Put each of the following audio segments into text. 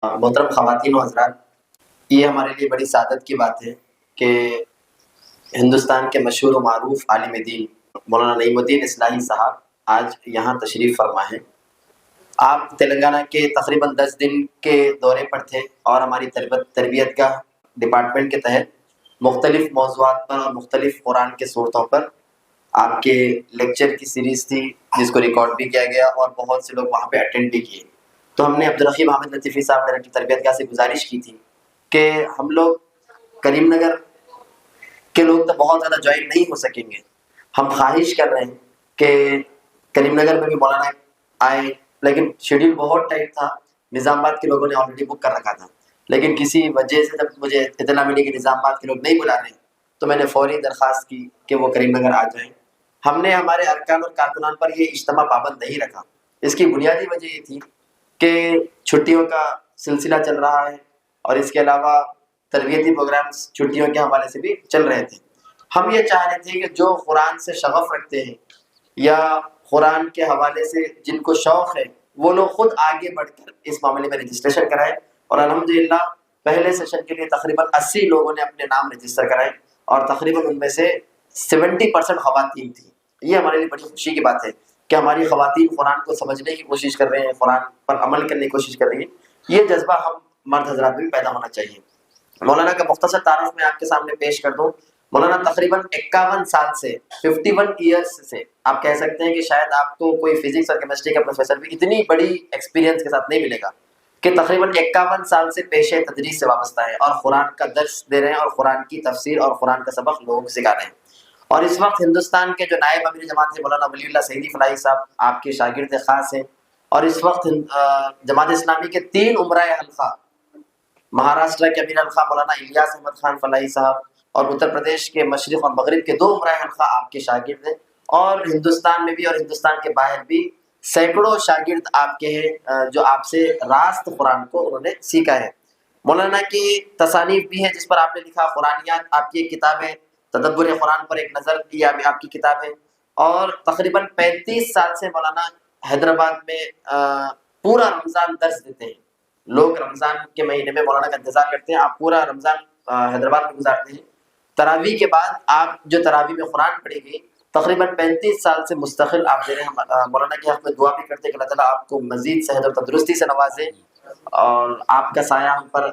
محترم خواتین و حضرات، یہ ہمارے لیے بڑی سعادت کی بات ہے کہ ہندوستان کے مشہور و معروف عالم دین مولانا نعیم الدین اصلاحی صاحب آج یہاں تشریف فرما ہیں۔ آپ تلنگانہ کے تقریباً 10 دن کے دورے پر تھے اور ہماری تربیت کا ڈپارٹمنٹ کے تحت مختلف موضوعات پر اور مختلف قرآن کے صورتوں پر آپ کے لیکچر کی سیریز تھی، جس کو ریکارڈ بھی کیا گیا اور بہت سے لوگ وہاں پہ اٹینڈ بھی کیے۔ تو ہم نے عبدالرحیم احمد لطیفی صاحب ڈائریکٹر تربیت گاہ سے گزارش کی تھی کہ ہم لوگ کریم نگر کے لوگ تو بہت زیادہ جوائن نہیں ہو سکیں گے، ہم خواہش کر رہے ہیں کہ کریم نگر میں بھی مولانا آئے، لیکن شیڈیول بہت ٹائٹ تھا، نظام آباد کے لوگوں نے آلریڈی بک کر رکھا تھا، لیکن کسی وجہ سے جب مجھے اطلاع ملی کہ نظام آباد کے لوگ نہیں بلا رہے تو میں نے فوری درخواست کی کہ وہ کریم نگر آ جائیں۔ ہم نے ہمارے ارکان اور کارکنان پر یہ اجتماع پابند نہیں رکھا، اس کی بنیادی وجہ یہ تھی کہ چھٹیوں کا سلسلہ چل رہا ہے اور اس کے علاوہ تربیتی پروگرامز چھٹیوں کے حوالے سے بھی چل رہے تھے۔ ہم یہ چاہ رہے تھے کہ جو قرآن سے شغف رکھتے ہیں یا قرآن کے حوالے سے جن کو شوق ہے وہ لوگ خود آگے بڑھ کر اس معاملے میں رجسٹریشن کرائیں، اور الحمدللہ پہلے سیشن کے لیے تقریباً 80 لوگوں نے اپنے نام رجسٹر کرائے اور تقریباً ان میں سے 70% خواتین تھیں۔ یہ ہمارے لیے بڑی خوشی کی بات ہے کہ ہماری خواتین قرآن کو سمجھنے کی کوشش کر رہے ہیں، قرآن پر عمل کرنے کی کوشش کر رہی ہیں۔ یہ جذبہ ہم مرد حضرات میں بھی پیدا ہونا چاہیے۔ مولانا کا مختصر تعارف میں آپ کے سامنے پیش کر دوں۔ مولانا تقریباً 51 سال سے 51 ایئرس سے آپ کہہ سکتے ہیں کہ شاید آپ کو کوئی فزکس اور کیمسٹری کا پروفیسر بھی اتنی بڑی ایکسپیرینس کے ساتھ نہیں ملے گا کہ تقریباً 51 سال سے پیشے تدریس سے وابستہ ہے اور قرآن کا درس دے رہے ہیں اور قرآن کی تفسیر اور قرآن کا سبق لوگوں کو سکھا رہے ہیں۔ اور اس وقت ہندوستان کے جو نائب امیر جماعت ہیں مولانا ولی اللہ سعیدی فلاحی صاحب آپ کے شاگرد خاص ہیں، اور اس وقت جماعت اسلامی کے 3 عمرۂ حلقہ، مہاراشٹر کے امیر حلقہ مولانا الیاس احمد خان فلاحی صاحب اور اتر پردیش کے مشرق اور مغرب کے 2 عمرۂ حلقہ آپ کے شاگرد ہیں، اور ہندوستان میں بھی اور ہندوستان کے باہر بھی سینکڑوں شاگرد آپ کے ہیں جو آپ سے راست قرآن کو انہوں نے سیکھا ہے۔ مولانا کی تصانیف بھی ہیں جس پر آپ نے لکھا، قرآنیات آپ کی ایک کتاب ہے، تدبر قرآن پر ایک نظر یہ آپ کی کتاب ہے، اور تقریباً 35 سال سے مولانا حیدرآباد میں پورا رمضان درس دیتے ہیں۔ لوگ رمضان کے مہینے میں مولانا کا انتظار کرتے ہیں، آپ پورا رمضان حیدرآباد میں گزارتے ہیں۔ تراویح کے بعد آپ جو تراویح میں قرآن پڑھے گی تقریباً 35 سال سے مستقل آپ دے رہے ہیں۔ مولانا کے حق میں دعا بھی کرتے ہیں کہ اللہ تعالیٰ آپ کو مزید صحت اور تندرستی سے نوازے اور آپ کا سایہ ہم پر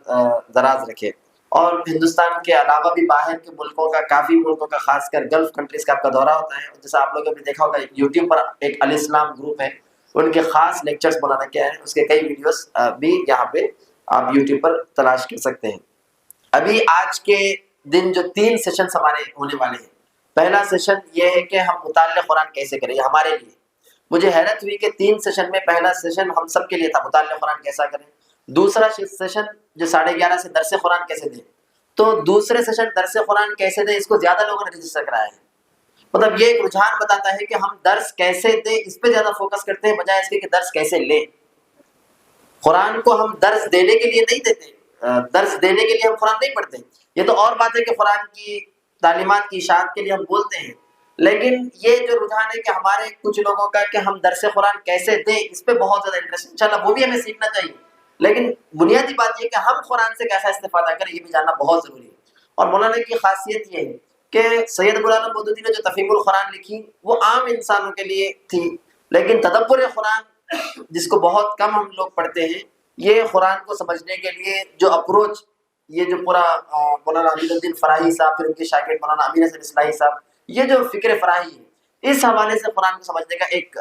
دراز رکھے۔ اور ہندوستان کے علاوہ بھی باہر کے ملکوں کا، کافی ملکوں کا، خاص کر گلف کنٹریز کا آپ کا دورہ ہوتا ہے، جیسا آپ لوگوں نے دیکھا ہوگا یوٹیوب پر ایک الاسلام گروپ ہے، ان کے خاص لیکچرز مولانا کیا ہیں، اس کے کئی ویڈیوز بھی یہاں پہ آپ یوٹیوب پر تلاش کر سکتے ہیں۔ ابھی آج کے دن جو 3 سیشنز ہمارے ہونے والے ہیں، پہلا سیشن یہ ہے کہ ہم مطالعہ قرآن کیسے کریں، یہ ہمارے لیے مجھے حیرت ہوئی کہ 3 سیشن میں پہلا سیشن ہم سب کے لیے تھا مطالعہ قرآن کیسا کریں، دوسرا سیشن جو 11:30 سے درس قرآن کیسے دیں، تو دوسرے سیشن درس قرآن کیسے دیں اس کو زیادہ لوگوں نے رجسٹر کرایا ہے۔ مطلب یہ ایک رجحان بتاتا ہے کہ ہم درس کیسے دیں اس پہ زیادہ فوکس کرتے ہیں بجائے اس کے کہ درس کیسے لیں۔ قرآن کو ہم درس دینے کے لیے نہیں دیتے، درس دینے کے لیے ہم قرآن نہیں پڑھتے۔ یہ تو اور بات ہے کہ قرآن کی تعلیمات کی اشاعت کے لیے ہم بولتے ہیں، لیکن یہ جو رجحان ہے کہ ہمارے کچھ لوگوں کا کہ ہم درس قرآن کیسے دیں اس پہ بہت زیادہ انٹرسٹ، انشاءاللہ وہ بھی ہمیں سیکھنا چاہیے، لیکن بنیادی بات یہ کہ ہم قرآن سے کیسا استفادہ کریں یہ بھی جاننا بہت ضروری ہے۔ اور مولانا کی خاصیت یہ ہے کہ سید ابو العالم مودودی نے جو تفہیم القرآن لکھی وہ عام انسانوں کے لیے تھی، لیکن تدبر قرآن جس کو بہت کم ہم لوگ پڑھتے ہیں، یہ قرآن کو سمجھنے کے لیے جو اپروچ، یہ جو پورا مولانا امین الدین فراہی صاحب پھر ان کے شاگرد مولانا امین حسن اصلاحی صاحب، یہ جو فکر فراہی ہے، اس حوالے سے قرآن کو سمجھنے کا ایک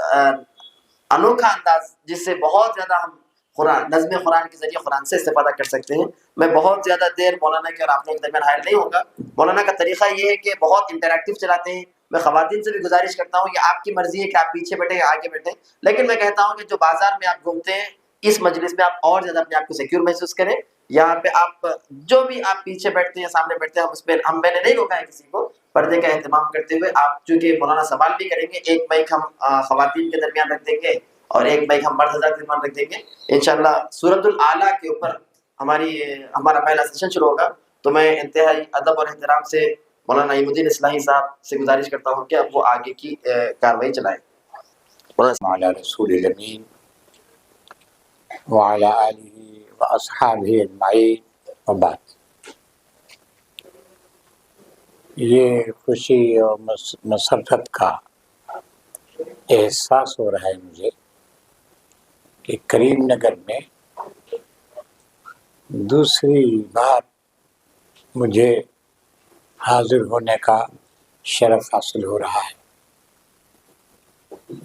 انوکھا انداز جس سے بہت زیادہ ہم قرآن نظم قرآن کے ذریعے قرآن سے استفادہ کر سکتے ہیں۔ میں بہت زیادہ دیر مولانا کے اور آپ لوگوں کے درمیان حائل نہیں ہوگا۔ مولانا کا طریقہ یہ ہے کہ بہت انٹریکٹیو چلاتے ہیں۔ میں خواتین سے بھی گزارش کرتا ہوں کہ آپ کی مرضی ہے کہ آپ پیچھے بیٹھے یا آگے بیٹھیں، لیکن میں کہتا ہوں کہ جو بازار میں آپ گھومتے ہیں اس مجلس میں آپ اور زیادہ اپنے آپ کو سیکیور محسوس کریں۔ یہاں پہ آپ جو بھی آپ پیچھے بیٹھتے ہیں سامنے بیٹھتے ہیں، اس پہ میں نے نہیں روکا ہے کسی کو، پردے کا اہتمام کرتے ہوئے آپ چونکہ مولانا سوال بھی کریں گے، ایک مائک ہم خواتین کے درمیان رکھ دیں گے اور ایک مائک ہم مرد حضرات کے درمیان رکھ دیں گے۔ انشاءاللہ سورۃ الاعلیٰ کے اوپر ہمارا پہلا سیشن شروع ہوگا، تو میں انتہائی ادب اور احترام سے مولانا نعیم الدین اصلاحی صاحب سے گزارش کرتا ہوں کہ اب وہ آگے کی کاروائی چلائیں۔ وعلی رسول الامین وعلی آلہ وأصحابه أجمعين وبعد۔ یہ خوشی اور مسرت کا احساس ہو رہا ہے مجھے کہ کریم نگر میں دوسری بار مجھے حاضر ہونے کا شرف حاصل ہو رہا ہے۔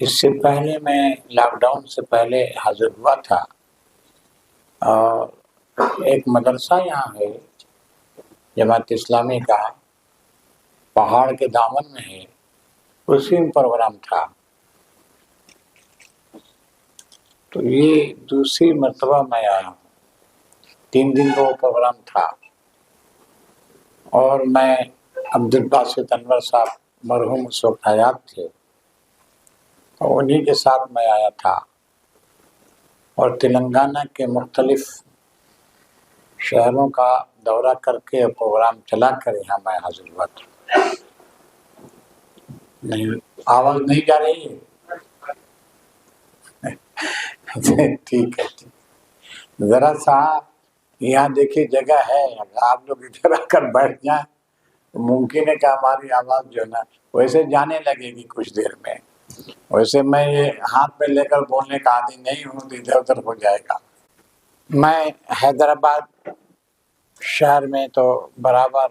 اس سے پہلے میں لاک ڈاؤن سے پہلے حاضر ہوا تھا، اور ایک مدرسہ یہاں ہے جماعت اسلامی کا، پہاڑ کے دامن میں ہے، اسی میں پروگرام تھا۔ تو یہ دوسری مرتبہ میں آیا ہوں، 3 دن کا وہ پروگرام تھا، اور میں عبدالباسط انور صاحب مرحوم اس وقت حیات تھے، اور انہی کے ساتھ میں آیا تھا، اور تلنگانہ کے مختلف شہروں کا دورہ کر کے پروگرام چلا کر یہاں میں حاضر ہوا تھا۔ نہیں، آواز نہیں جا رہی ہے؟ ٹھیک ہے، ذرا سا یہاں دیکھیے جگہ ہے، اگر آپ لوگ ادھر آ کر بیٹھ جائیں ممکن ہے کہ ہماری آواز جو ہے نا ویسے جانے لگے گی کچھ دیر میں۔ ویسے میں یہ ہاتھ میں لے کر بولنے کا عادی نہیں ہوں، تو ادھر ادھر ہو جائے گا۔ میں حیدرآباد شہر میں تو برابر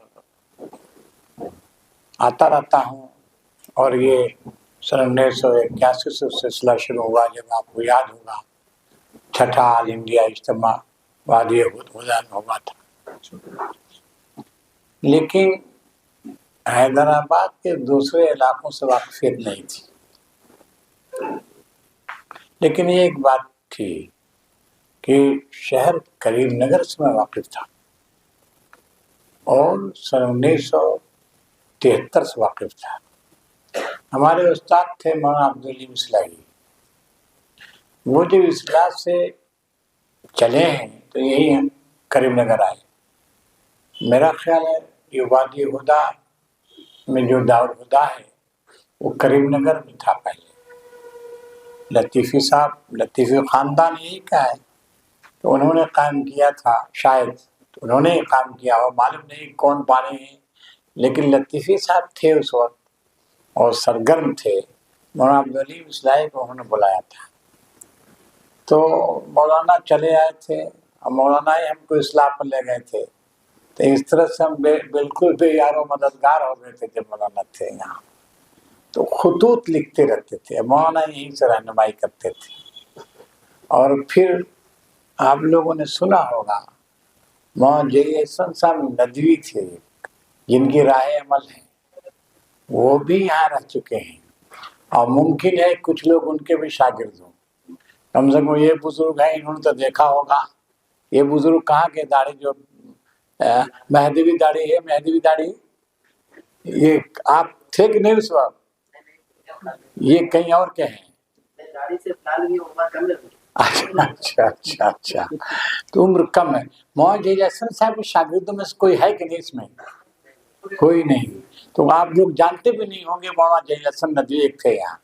آتا رہتا ہوں، اور یہ 1981 سے سلسلہ شروع ہوا، جب آپ کو یاد ہوگا 6ٹھا آل انڈیا اجتماع وادی ہدا میں ہوا تھا۔ لیکن حیدرآباد کے دوسرے علاقوں سے واقفیت نہیں تھی، لیکن یہ ایک بات تھی کہ شہر کریم نگر سے میں واقف تھا، اور 1973 سے واقف تھا۔ ہمارے استاد تھے مولانا عبدالعلیم اصلاحی، وہ جب اصلاح سے چلے ہیں تو یہی کریم نگر آئے۔ میرا خیال ہے یہ وادی ہدا میں جو دارالہدا ہے وہ کریم نگر میں تھا پہلے۔ لطیفی صاحب، لطیفی خاندان یہی کا ہے، تو انہوں نے قائم کیا تھا، شاید انہوں نے قائم کیا ہو، معلوم نہیں کون بانی ہیں، لیکن لطیفی صاحب تھے اس وقت اور سرگرم تھے۔ مولانا عبدالعلیم اصلاحی کو انہوں نے بلایا تھا، تو مولانا چلے آئے تھے، اور مولانا ہی ہم کو اصلاح پر لے گئے تھے۔ تو اس طرح سے ہم بالکل بے یار و مددگار ہو گئے تھے جب مولانا تھے یہاں۔ تو خطوط لکھتے رہتے تھے، مولانا یہیں سے رہنمائی کرتے تھے۔ اور پھر آپ لوگوں نے سنا ہوگا مولانا جے احسن صاحب ندوی تھے جن کی راہ عمل ہے، وہ بھی یہاں رہ چکے ہیں، اور ممکن ہے کچھ لوگ ان کے بھی شاگرد ہوں۔ کم سے کم یہ بزرگ ہیں، انہوں نے تو دیکھا ہوگا یہ بزرگ کہاں کے داڑھی جو مہدوی داڑھی ہے، مہدوی داڑھی، یہ آپ تھے کہ نہیں اس وقت؟ یہ کہیں اور کے ہیں؟ اچھا تو عمر کم ہے۔ مولانا جے احسن صاحب کے شاگردوں میں سے کوئی ہے کہ نہیں اس میں؟ کوئی نہیں، تو آپ لوگ جانتے بھی نہیں ہوں گے مولانا جے احسن ندوی ایک تھے یہاں۔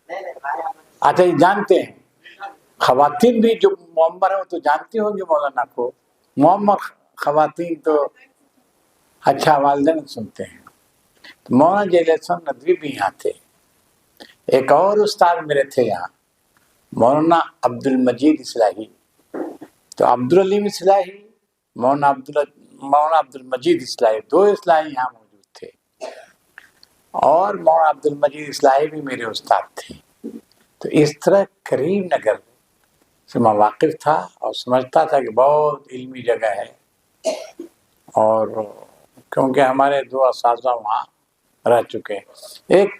اچھا، یہ جانتے ہیں؟ خواتین بھی جو معمر ہیں وہ تو جانتی ہوں گے مولانا کو، معمر خواتین تو اچھا والدین سنتے ہیں۔ تو مولانا جے احسن ندوی بھی یہاں تھے۔ ایک اور استاد میرے تھے یہاں، مولانا عبدالمجید اصلاحی۔ تو عبدالعلیم اصلاحی، مولانا عبدالمجید اصلاحی، 2 اصلاحی یہاں موجود تھے، اور مولانا عبدالمجید اصلاحی بھی میرے استاد تھے۔ تو اس طرح کریم نگر سے میں واقف تھا اور سمجھتا تھا کہ بہت علمی جگہ ہے، اور کیونکہ ہمارے 2 اساتذہ وہاں رہ چکے ہیں۔ ایک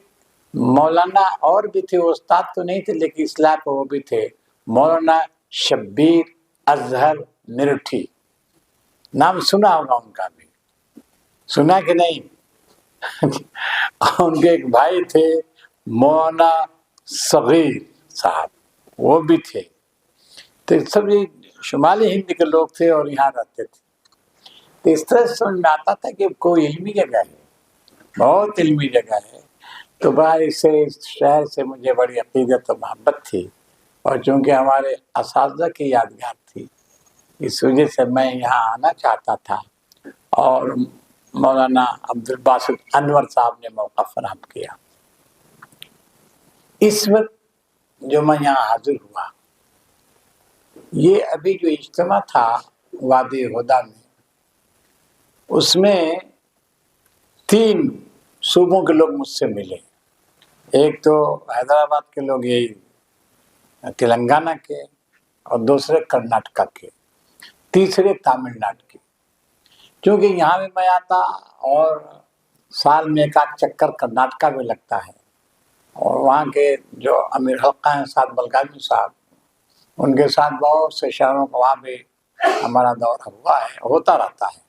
مولانا اور بھی تھے، استاد تو نہیں تھے لیکن اصلاح پہ وہ بھی تھے، مولانا شبیر اظہر مرٹھی، نام سنا ہوگا ان کا بھی، سنا کہ نہیں؟ ان کے ایک بھائی تھے مولانا صغیر صاحب، وہ بھی تھے۔ تو سب یہ شمالی ہند کے لوگ تھے اور یہاں رہتے تھے۔ تو اس طرح سے سمجھ میں آتا تھا کہ کوئی علمی جگہ ہے، بہت علمی جگہ ہے۔ تو بھائی اس شہر سے مجھے بڑی عقیدت و محبت تھی، اور چونکہ ہمارے اساتذہ کی یادگار تھی اس وجہ سے میں یہاں آنا چاہتا تھا اور مولانا عبدالباسط انور صاحب نے موقع فراہم کیا۔ اس وقت جو میں یہاں حاضر ہوا، یہ ابھی جو اجتماع تھا وادی ہدا میں، اس میں 3 صوبوں کے لوگ مجھ سے ملے۔ ایک تو حیدرآباد کے لوگ، یہی تلنگانہ کے، اور دوسرے کرناٹکا کے، تیسرے تامل ناڈو کے۔ کیونکہ یہاں بھی میں آتا اور سال میں ایک آدھ چکر کرناٹکا میں لگتا ہے، اور وہاں کے جو امیر حلقہ ہیں سعد بلگامی صاحب، ان کے ساتھ بہت سے شہروں کا وہاں بھی ہمارا دورہ ہوا ہے، ہوتا رہتا ہے۔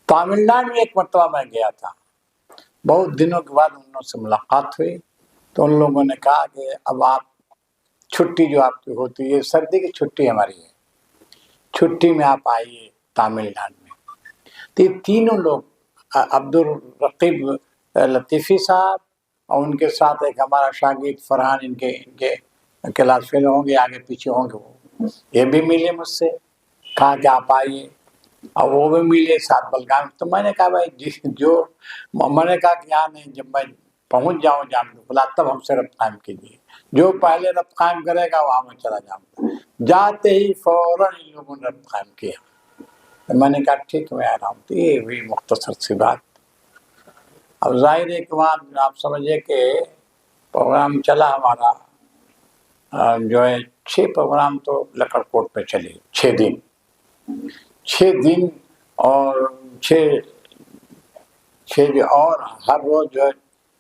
تامل ناڈو میں ایک مرتبہ میں گیا تھا، بہت دنوں کے بعد ان لوگوں سے ملاقات ہوئی، تو ان لوگوں نے کہا کہ اب آپ چھٹی جو آپ کی ہوتی ہے، سردی کی چھٹی ہماری ہے، چھٹی میں آپ آئیے تامل ناڈو میں۔ تو یہ تینوں لوگ، عبدالرقیب لطیفی صاحب، اور ان کے ساتھ ایک ہمارا شاگرد فرحان، ان کے کلاس فیلو ہوں گے، آگے پیچھے ہوں گے، وہ یہ بھی ملے مجھ سے، کہا کہ آپ آئیے، اور وہ بھی ملے ساتھ بلگام۔ تو میں نے کہا بھائی جو میں نے کہا کہ یہاں نہیں، جب میں پہنچ جاؤں جام بلا تب ہم سے ربط قائم کیجیے، جو پہلے ربط قائم کرے گا وہاں میں چلا جاؤں گا۔ جاتے ہی فوراً ان لوگوں نے ربط قائم کیا، تو میں نے کہا ٹھیک میں آ رہا ہوں۔ تو یہ بھی مختصر سی بات۔ اب ظاہر ہے کہ وہاں آپ سمجھے کہ پروگرام چلا ہمارا، جو ہے 6 پروگرام تو لکڑ کوٹ پہ چلے، 6 دن اور 6 اور ہر روز جو ہے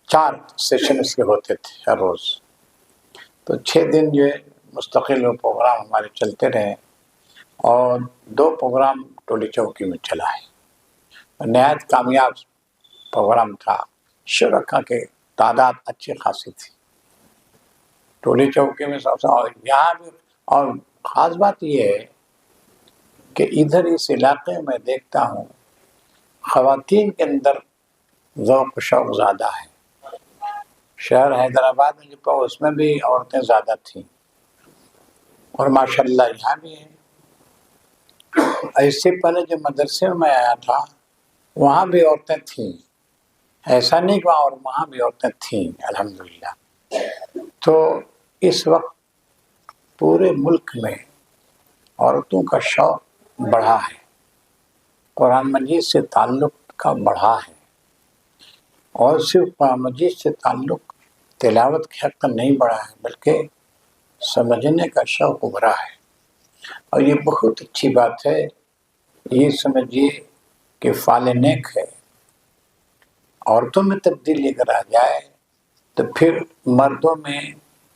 4 سیشن اس کے ہوتے تھے ہر روز۔ تو 6 دن جو ہے مستقل وہ پروگرام ہمارے چلتے رہے، اور 2 پروگرام ٹولی چوکی میں چلا ہے۔ نہایت کامیاب پروگرام تھا، شرکا کے تعداد اچھی خاصی تھی ٹولی چوکی میں سب سے۔ اور یہاں بھی، اور خاص بات یہ ہے کہ ادھر اس علاقے میں دیکھتا ہوں خواتین کے اندر ذوق و شوق زیادہ ہے۔ شہر حیدرآباد میں جو کہو اس میں بھی عورتیں زیادہ تھیں، اور ماشاءاللہ یہاں بھی ہیں۔ ایسے پہلے جو مدرسے میں آیا تھا وہاں بھی عورتیں تھیں، ایسا نہیں کہ وہاں بھی عورتیں تھیں الحمدللہ۔ تو اس وقت پورے ملک میں عورتوں کا شوق بڑھا ہے، قرآن مجید سے تعلق کا بڑھا ہے، اور صرف قرآن مجید سے تعلق تلاوت کے حق نہیں بڑھا ہے، بلکہ سمجھنے کا شوق ابھرا ہے۔ اور یہ بہت اچھی بات ہے، یہ سمجھیے کہ فعل نیک ہے۔ عورتوں میں تبدیلی اگر آ جائے تو پھر مردوں میں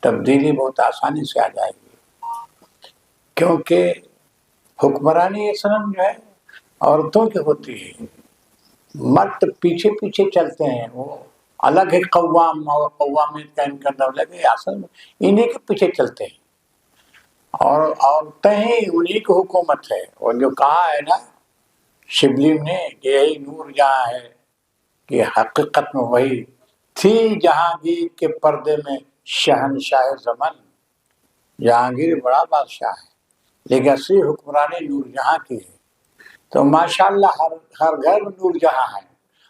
تبدیلی بہت آسانی سے آ جائے گی، کیونکہ حکمرانی اسلام جو ہے عورتوں کی ہوتی ہے، مرد پیچھے پیچھے چلتے ہیں، وہ الگ ہے قوام اور قوامیت کا ان کا دولت ہے، اصل میں انہیں کے پیچھے چلتے ہیں، اور عورتیں ہی انہیں کی حکومت ہے۔ اور جو کہا ہے نا شبلی نے کہ یہی نور جہاں ہے، کہ حقیقت میں وہی تھی جہانگیر کے پردے میں شہنشاہ زمن۔ جہانگیر بڑا بادشاہ ہے لیکن اصلی حکمرانی نور جہاں کی ہے۔ تو ماشاءاللہ ہر گھر میں نور جہاں ہے،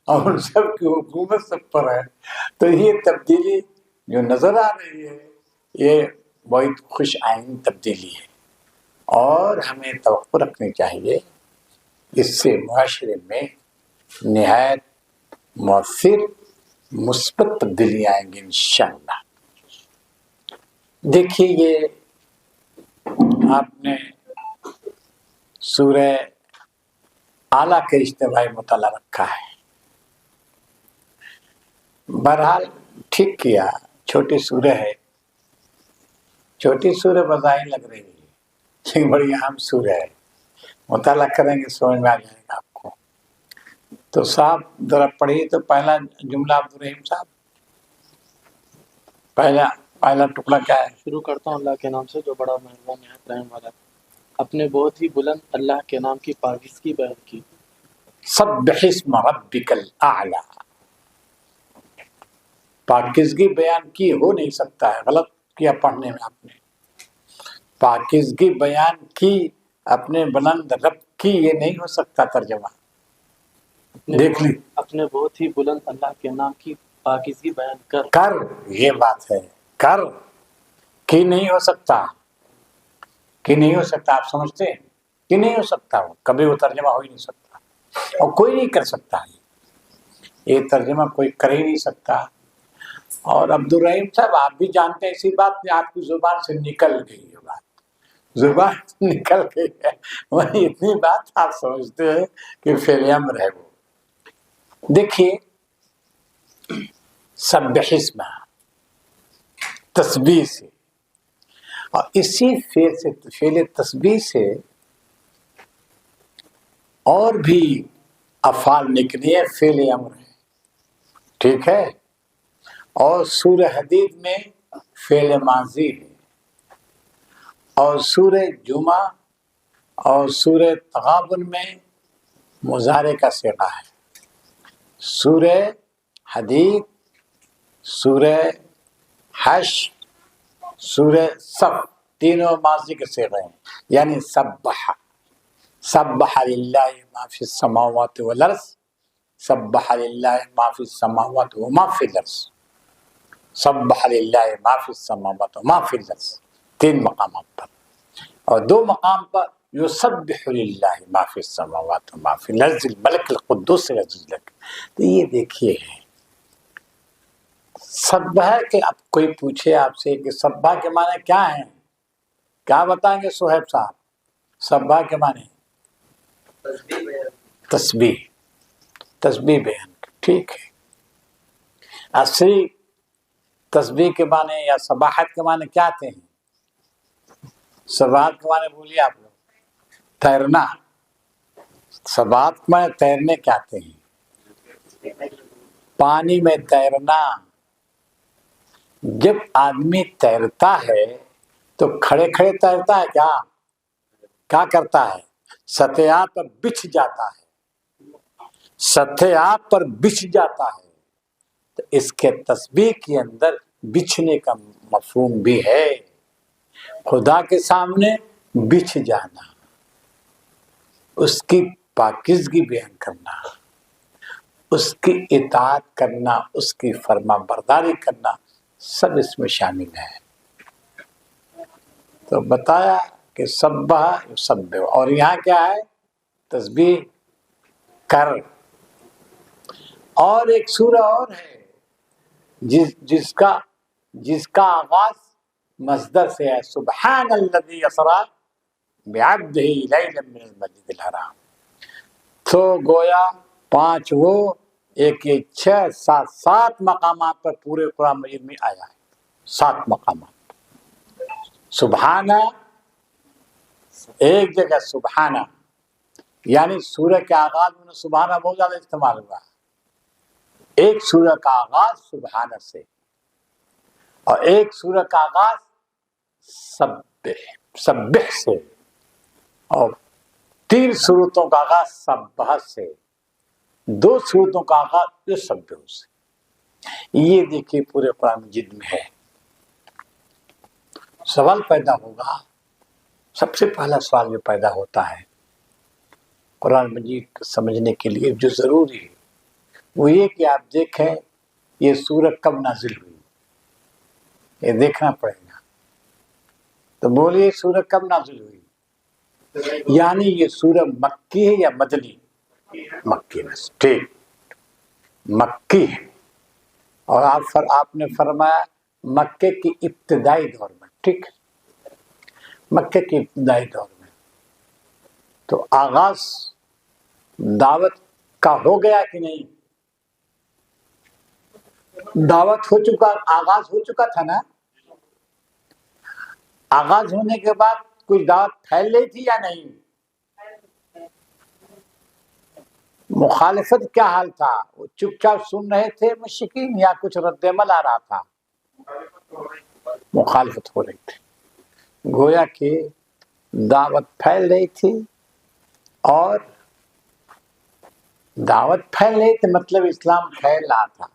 اور ان سب کی حکومت سب پر ہے۔ تو یہ تبدیلی جو نظر آ رہی ہے یہ بہت خوش آئند تبدیلی ہے، اور ہمیں توقع رکھنی چاہیے، اس سے معاشرے میں نہایت مؤثر مثبت تبدیلی آئیں گی انشاءاللہ۔ دیکھیے یہ آپ نے سورہ اعلیٰ کے اجتماعی مطالعہ رکھا ہے، بہرحال ٹھیک کیا، چھوٹی سورہ ہے، چھوٹی سورہ بظاہر لگ رہی ہے لیکن بڑی اہم سورہ ہے، مطالعہ کریں گے سمجھ میں آ جائے گا آپ کو۔ تو صاحب ذرا پڑھیے تو پہلا جملہ عبدالرحیم صاحب، پہلا ٹکڑا کیا ہے؟ شروع کرتا ہوں اللہ کے نام سے جو بڑا مہربان نہایت رحم والا ہے۔ اپنے بہت ہی بلند اللہ کے نام کی پاکیزگی بیان کی۔ سبح اسم ربک الاعلی، پاکیزگی بیان کی ہو نہیں سکتا ہے، غلط کیا پڑھنے میں آپ نے۔ پاکیزگی بیان کی اپنے بلند رب کی یہ نہیں ہو سکتا ترجمہ. دیکھ لی اپنے بہت ہی بلند اللہ کے نام کی پاکیزگی بیان کر. کر، یہ بات ہے، کر کی نہیں ہو سکتا، کی نہیں ہو سکتا. آپ سمجھتے ہیں کہ نہیں ہو سکتا، وہ کبھی وہ ترجمہ ہو ہی نہیں سکتا اور کوئی نہیں کر سکتا. یہ ترجمہ کوئی کر ہی نہیں سکتا. اور عبدالرحیم صاحب آپ بھی جانتے ہیں اسی بات میں، آپ کی زبان سے نکل گئی یہ بات، زبان سے نکل گئی ہے وہی اتنی بات آپ سمجھتے ہیں کہ فعل امر ہے. وہ دیکھیے سبح اسم تسبیح سے، اور اسی فعل تسبیح سے اور بھی افعال نکلی ہے، فعل امر ہے، ٹھیک ہے. اور سورہ حدید میں فعل ماضی ہے، اور سورہ جمعہ اور سورہ تغابن میں مضارع کا صیغہ ہے. سورہ حدید، سورہ حشر، سورہ صف، تینوں ماضی کے صیغے ہیں. یعنی سبح للہ ما فی السماوات والارض، سبح للہ ما فی السماوات وما فی الارض، سبح للہ ما فی السماوات وما فی الارض، 3 مقامات پر. اور 2 مقام پر یسبح للہ ما فی السماوات وما فی الارض الملک القدوس العزیز الحکیم. تو یہ دیکھیے سبح کے، اب کوئی پوچھے آپ سے کہ سبح کے معنی کیا ہیں، کیا بتائیں گے صہیب صاحب؟ سبح کے معنی تسبیح، تسبیح بیان، ٹھیک ہے. اصلی تسبیح کے معنی یا سباحت کے معنی کیا آتے ہیں؟ سباحت کے معنی بولیے آپ لوگ. تیرنا. سباحت کے معنی تیرنے کیا آتے ہیں؟ پانی میں تیرنا. جب آدمی تیرتا ہے تو کھڑے کھڑے تیرتا ہے کیا کرتا ہے؟ سطح آب پر بچھ جاتا ہے، سطح آب پر بچھ جاتا ہے. تو اس کے تسبیح کے اندر بچھنے کا مفہوم بھی ہے. خدا کے سامنے بچھ جانا، اس کی پاکیزگی بیان کرنا، اس کی اطاعت کرنا، اس کی فرما برداری کرنا، سب اس میں شامل ہے. تو بتایا کہ سبح یسبح، اور یہاں کیا ہے؟ تسبیح کر. اور ایک سورہ اور ہے جس کا آغاز مصدر سے ہے، سبحان الذی اسری بعبدہ لیلا من المسجد الحرام. تو گویا 5 وہ، ایک یہ 6 7 مقامات پر پورے قرآن مجید میں آیا ہے. 7 مقامات سبحانہ، ایک جگہ سبحانہ، یعنی سورہ کے آغاز میں سبحانہ بہت زیادہ استعمال ہوا ہے. ایک سورہ کا آغاز سبحانہ سے، اور ایک سورہ کا آغاز سبح سے، اور 3 سورتوں کا آغاز سبح سے، 2 سورتوں کا آغاز یسبح سے. یہ دیکھیے پورے قرآن مجید میں ہے. سوال پیدا ہوگا، سب سے پہلا سوال جو پیدا ہوتا ہے قرآن مجید کو سمجھنے کے لیے جو ضروری ہے وہ یہ کہ آپ دیکھیں یہ سورہ کب نازل ہوئی، یہ دیکھنا پڑے گا. تو بولیے سورہ کب نازل ہوئی؟ یعنی یہ سورہ مکی ہے یا مدنی؟ مکی میں، ٹھیک، مکی ہے. اور آپ نے فرمایا مکے کی ابتدائی دور میں، ٹھیک، مکے کی ابتدائی دور میں. تو آغاز دعوت کا ہو گیا کہ نہیں؟ دعوت ہو چکا، آغاز ہو چکا تھا نا. آغاز ہونے کے بعد کچھ دعوت پھیل رہی تھی یا نہیں؟ مخالفت کیا حال تھا؟ وہ چپ چاپ سن رہے تھے مشرکین یا کچھ رد عمل آ رہا تھا؟ مخالفت ہو رہی تھی. گویا کہ دعوت پھیل رہی تھی، اور دعوت پھیل رہی تھی مطلب اسلام پھیل رہا تھا،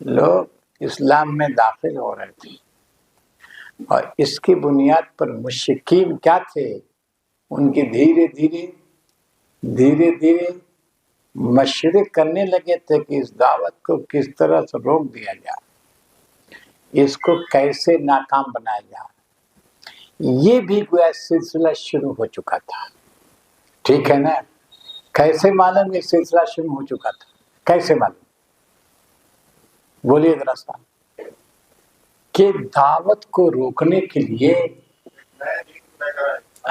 لوگ اسلام میں داخل ہو رہے تھے. اور اس کی بنیاد پر مشرکین کیا تھے؟ ان کی دھیرے دھیرے مشورے کرنے لگے تھے کہ اس دعوت کو کس طرح سے روک دیا جائے، اس کو کیسے ناکام بنایا جائے۔ یہ بھی گویا سلسلہ شروع ہو چکا تھا، ٹھیک ہے نا؟ کیسے معلوم یہ سلسلہ شروع ہو چکا تھا؟ کیسے معلوم؟ بولیے ذرا سا۔ کہ دعوت کو روکنے کے لیے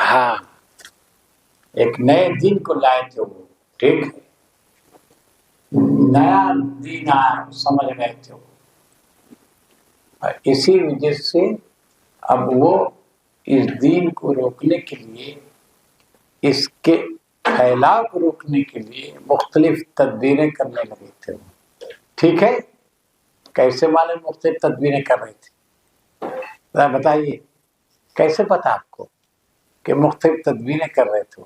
ہاں ایک نئے دین کو لائے تھے وہ، ٹھیک ہے، نیا دین آیا، سمجھ رہے تھے وہ، اور اسی وجہ سے اب وہ اس دین کو روکنے کے لیے، اس کے پھیلاؤ کو روکنے کے لیے مختلف تدبیریں کرنے لگے تھے، ٹھیک ہے۔ کیسے معلوم مختلف تدبیریں کر رہے تھے؟ ذرا بتائیے، کیسے پتا آپ کو کہ مختلف تدبیریں کر رہے تھے؟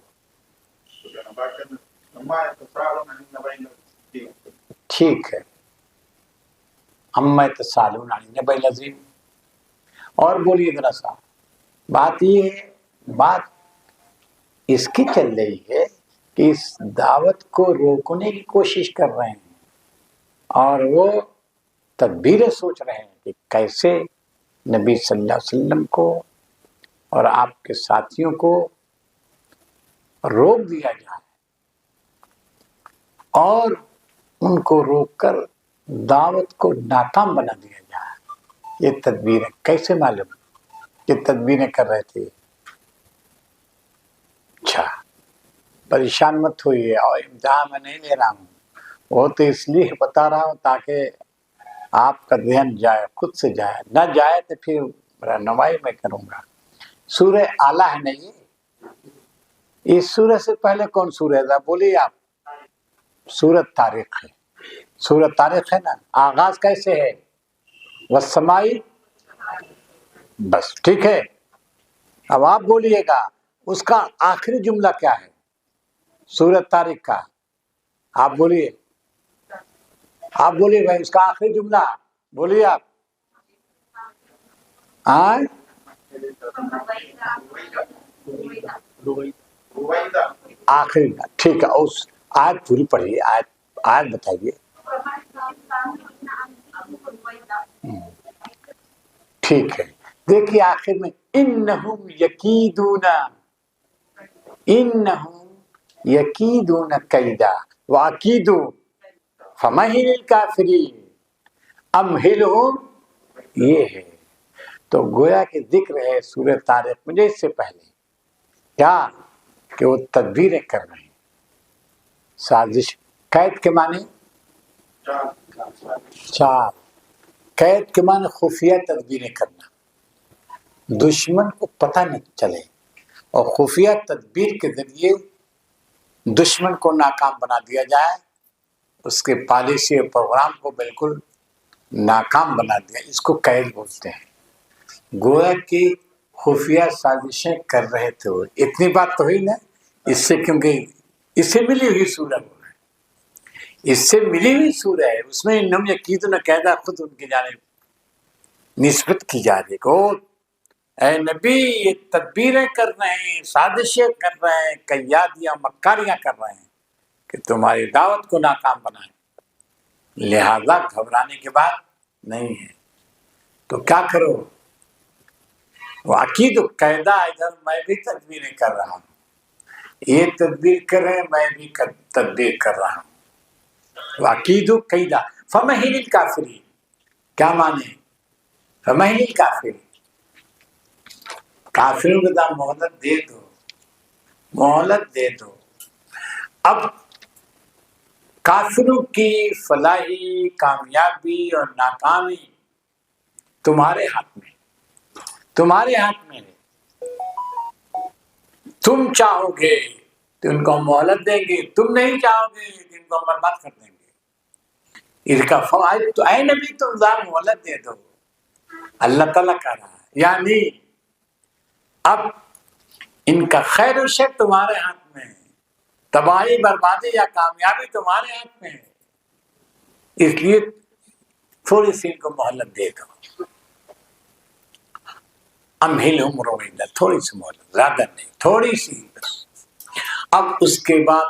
ٹھیک ہے، اما یتساءلون عن النبأ العظیم۔ اور بولیے ذرا سا، بات یہ ہے، بات اس کی چل رہی ہے کہ اس دعوت کو روکنے کی کوشش کر رہے ہیں، اور وہ تدبیریں سوچ رہے ہیں کہ کیسے نبی صلی اللہ علیہ وسلم کو اور آپ کے ساتھیوں کو روک دیا جائے، اور ان کو روک کر دعوت کو ناکام بنا دیا جائے۔ یہ تدبیریں کیسے معلوم؟ یہ تدبیریں کر رہے تھے۔ اچھا، پریشان مت ہوئیے، اور امتحان میں نہیں لے رہا ہوں، وہ تو اس لیے بتا رہا ہوں تاکہ آپ کا ذہن جائے، خود سے جائے، نہ جائے تو پھر رہنمائی میں کروں گا۔ سورہ اعلیٰ ہے نا یہ؟ اس سورہ سے پہلے کون سورہ ہے؟ بولیے آپ۔ سورۃ طارق ہے، سورۃ طارق ہے نا؟ آغاز کیسے ہے؟ والسمائی، بس ٹھیک ہے۔ اب آپ بولیے گا اس کا آخری جملہ کیا ہے سورۃ طارق کا؟ آپ بولیے، آپ بولیے بھائی، اس کا آخری جملہ بولیے آپ۔ آخری، ٹھیک ہے، اس آیت پوری پڑھیے، آیت بتائیے۔ ٹھیک ہے، دیکھیے آخر میں انہم یکیدون، انہم یکیدون کیدا واکید فمہل الکافرین امہلہم، یہ ہے۔ تو گویا کہ ذکر ہے سورہ طارق مجھے اس سے پہلے کیا کہ وہ تدبیریں کر رہے ہیں، سازش، قید کے معنی چار، قید کے معنی خفیہ تدبیریں کرنا، دشمن کو پتہ نہ چلے، اور خفیہ تدبیر کے ذریعے دشمن کو ناکام بنا دیا جائے، اس کے پالیسی اور پروگرام کو بالکل ناکام بنا دیا، اس کو قید بولتے ہیں۔ گویا کہ خفیہ سازشیں کر رہے تھے وہ۔ اتنی بات تو ہوئی نا اس سے، کیونکہ اس سے ملی ہوئی سورہ ہے، اس سے ملی ہوئی سورہ ہے، اس میں انہم یکیدون قیدا خود ان کی جانب نسبت کی جا رہی ہے کہ اے نبی یہ تدبیریں کر رہے ہیں، سازشیں کر رہے ہیں، قیادیاں مکاریاں کر رہے ہیں کہ تمہاری دعوت کو ناکام بنائیں، لہذا گھبرانے کی بات نہیں ہے۔ تو کیا کرو؟ واقعی قیدا، ادھر میں بھی تدبیریں کر رہا ہوں، یہ تدبیر کر رہے ہیں، میں بھی تدبیر کر رہا ہوں۔ واقعی قیدا فمہل الکافرین، کیا معنی؟ فمہل الکافرین، کافروں کے ساتھ مہلت دے دو، مہلت دے دو۔ اب کافروں کی فلاحی، کامیابی اور ناکامی تمہارے ہاتھ میں، تمہارے ہاتھ میں ہے۔ تم چاہو گے تو ان کو مہلت دیں گے، تم نہیں چاہو گے تو ان کو برباد کر دیں گے۔ اس کا فوائد تو اے نبی تم ذرا مہلت دے دو، اللہ تعالیٰ کہہ رہا ہے، یعنی اب ان کا خیر و شر تمہارے ہاتھ میں ہے، تباہی، بربادی یا کامیابی تمہارے ہاتھ میں ہے، اس لیے تھوڑی سی ان کو مہلت دے دو۔ امہلہم رویدا، تھوڑی سی مہلت، زیادہ نہیں، تھوڑی سی. اب اس کے بعد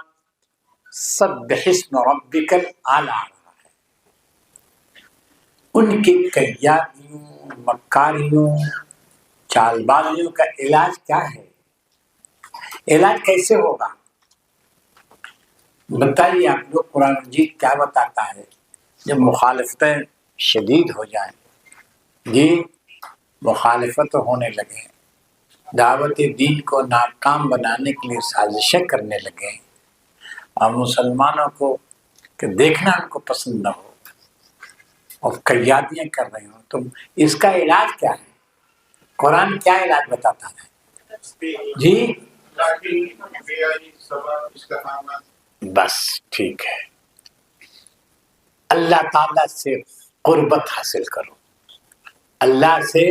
سبح اسم ربک الاعلی آ رہا ہے. ان کی کیادیوں، مکاریوں، چال بازیوں کا علاج کیا ہے؟ علاج کیسے ہوگا؟ بتائیے آپ لوگ. قرآن مجید کیا بتاتا ہے؟ جب مخالفتیں شدید ہو جائیں، جی مخالفت ہونے لگے، دعوت دین کو ناکام بنانے کے لیے سازشیں کرنے لگے، اور مسلمانوں کو کہ دیکھنا ان کو پسند نہ ہو اور قیادیاں کر رہے ہوں، تو اس کا علاج کیا ہے؟ قرآن کیا علاج بتاتا ہے؟ جی بس ٹھیک ہے. اللہ تعالیٰ سے قربت حاصل کرو، اللہ سے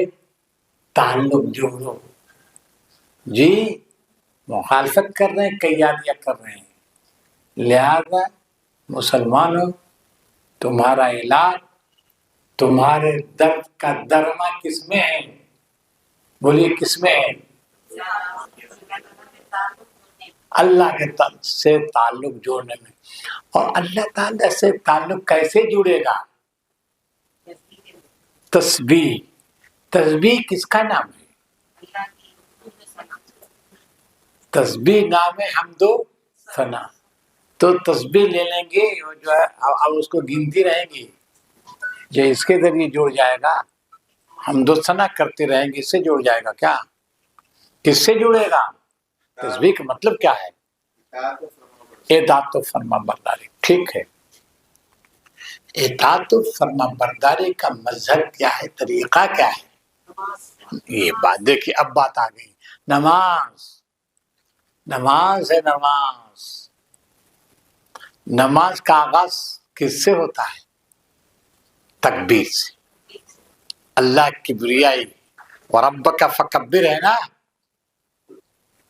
تعلق جوڑو. جی مخالفت کر رہے ہیں، قیادیاں کر رہے ہیں، لہذا مسلمانوں تمہارا علاج، تمہارے درد کا درما کس میں ہے؟ بولیے کس میں ہے؟ اللہ کے سے تعلق جوڑنے میں. اور اللہ تعالیٰ سے تعلق کیسے جڑے گا؟ تسبیح. تسبیح کس کا نام ہے؟ تسبیح نام ہے حمد و ثنا. تو تسبیح لے لیں گے جو ہے، اب اس کو گنتی رہیں گی، جو اس کے ذریعے جڑ جائے گا، حمد و ثنا کرتے رہیں گے، اس سے جڑ جائے گا. کیا کس سے جڑے گا؟ تسبیح کا مطلب کیا ہے؟ اطاعت و فرما برداری. ٹھیک ہے، اطاعت و فرما برداری کا مظہر کیا ہے؟ طریقہ کیا ہے؟ یہ بات دیکھیے، اب بات آ گئی. نماز. نماز ہے نماز. نماز کا آغاز کس سے ہوتا ہے؟ تکبیر سے. اللہ کی کبریائی وربک فکبر ہے نا،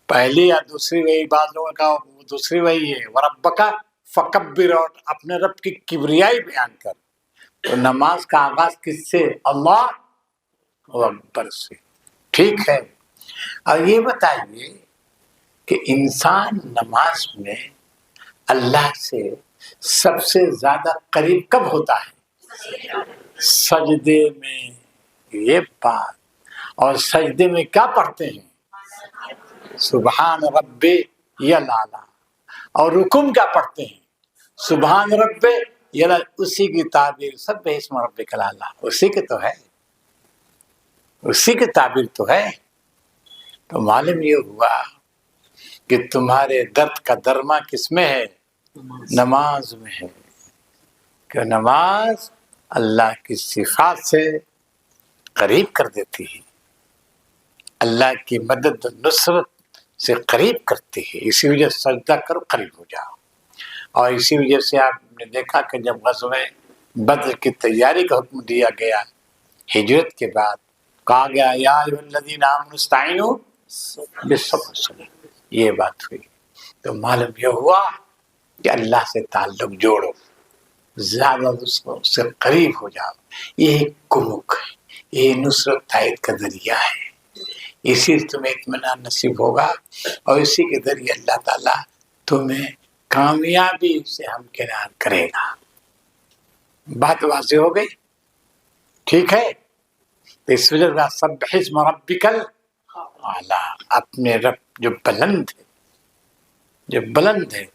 پہلی یا دوسری وہی، بعض لوگوں کا دوسری وہی ہے، وربک فکبر، اور اپنے رب کی کبریائی بیان کر. تو نماز کا آغاز کس سے؟ اللہ اکبر سے. ٹھیک ہے. اور یہ بتائیے کہ انسان نماز میں اللہ سے سب سے زیادہ قریب کب ہوتا ہے؟ سجدے میں. یہ بات. اور سجدے میں کیا پڑھتے ہیں؟ سبحان ربی الاعلی. اور رکوع کیا پڑھتے ہیں؟ سبحان ربی الاعلی. اسی کی تعبیر سب اسم ربک الاعلی، اسی کے تو ہے، اسی کی تعبیر تو ہے. تو معلوم یہ ہوا کہ تمہارے درد کا درما کس میں ہے؟ نماز میں ہے. کہ نماز اللہ کی صفات سے قریب کر دیتی ہے، اللہ کی مدد و نصرت سے قریب کرتی ہے. اسی وجہ سے سجدہ کرو، قریب ہو جاؤ. اور اسی وجہ سے آپ نے دیکھا کہ جب غزوہ بدر کی تیاری کا حکم دیا گیا ہجرت کے بعد، کہا گیا یا ایھا الذین آمنوا استعینوا بالصبر والصلاۃ. یہ بات ہوئی. تو معلوم یہ ہوا کہ اللہ سے تعلق جوڑو، زیادہ اس سے قریب ہو جاؤ. یہ کمک ہے، یہ نصرت تائید کا ذریعہ ہے. اسی سے تمہیں اطمینان نصیب ہوگا، اور اسی کے ذریعے اللہ تعالیٰ تمہیں کامیابی سے ہمکنار کرے گا. بات واضح ہو گئی؟ ٹھیک ہے. تو اس وجہ سے سبح اسم ربک الاعلی، اپنے رب جو بلند ہے، جو بلند ہے.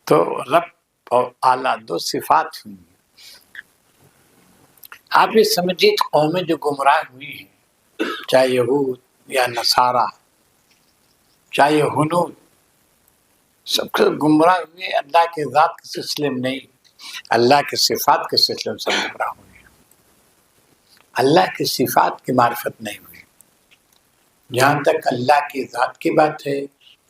تو رب اور اعلیٰ دو صفات ہوئی ہیں. آپ یہ سمجھیے قومیں جو گمراہ ہوئی ہیں، چاہے یہود یا نصارہ، چاہے ہنود، سب سے گمراہ ہوئے اللہ کے ذات کے سلسلے میں نہیں، اللہ کے صفات کے سلسلے میں سب گمراہ ہوئے. اللہ کی صفات کی معرفت نہیں ہوئی. جہاں تک اللہ کی ذات کی بات ہے،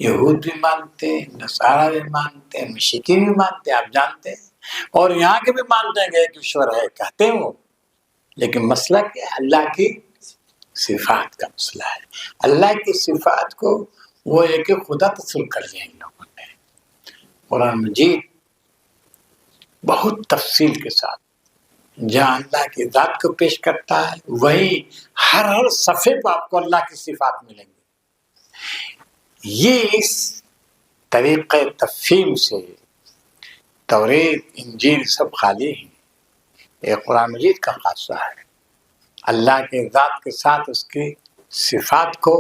یہود بھی مانتے ہیں، نصارہ بھی مانتے ہیں، مشرکین بھی مانتے ہیں، آپ جانتے ہیں، اور یہاں کے بھی مانتے ہیں کہ ایک ایشور ہے، کہتے ہیں وہ. لیکن مسئلہ کیا ہے؟ اللہ کی صفات کا مسئلہ ہے. اللہ کی صفات کو وہ ایک خدا تصور کر لیا ان لوگوں نے. قرآن مجید بہت تفصیل کے ساتھ جہاں اللہ کی ذات کو پیش کرتا ہے وہیں ہر صفحے پہ آپ کو اللہ کی صفات ملیں گی. یہ اس طریقے تفہیم سے توریت انجیل سب خالی ہیں. یہ قرآن مجید کا خاصہ ہے. اللہ کے ذات کے ساتھ اس کی صفات کو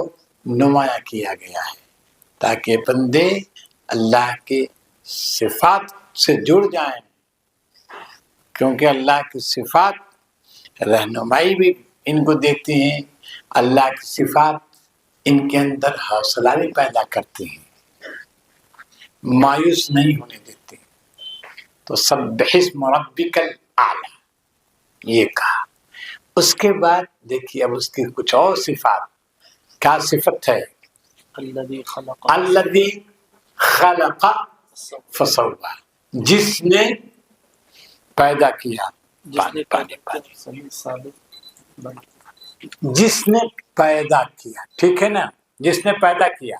نمایاں کیا گیا ہے تاکہ بندے اللہ کی صفات سے جڑ جائیں، کیونکہ اللہ کی صفات رہنمائی بھی ان کو دیتی ہیں. اللہ کی صفات ان کے اندر حوصلہ بھی پیدا کرتی ہیں، مایوس نہیں ہونے دیتی. تو سبح اسم ربک الاعلی یہ کہا. اس کے بعد دیکھیے اب اس کی کچھ اور صفات. کیا صفت ہے؟ الذی خلق الذی خلق فسوى، جس نے پیدا کیا. جس نے پانی صحیح ثابت جس نے پیدا کیا، ٹھیک ہے نا، جس نے پیدا کیا.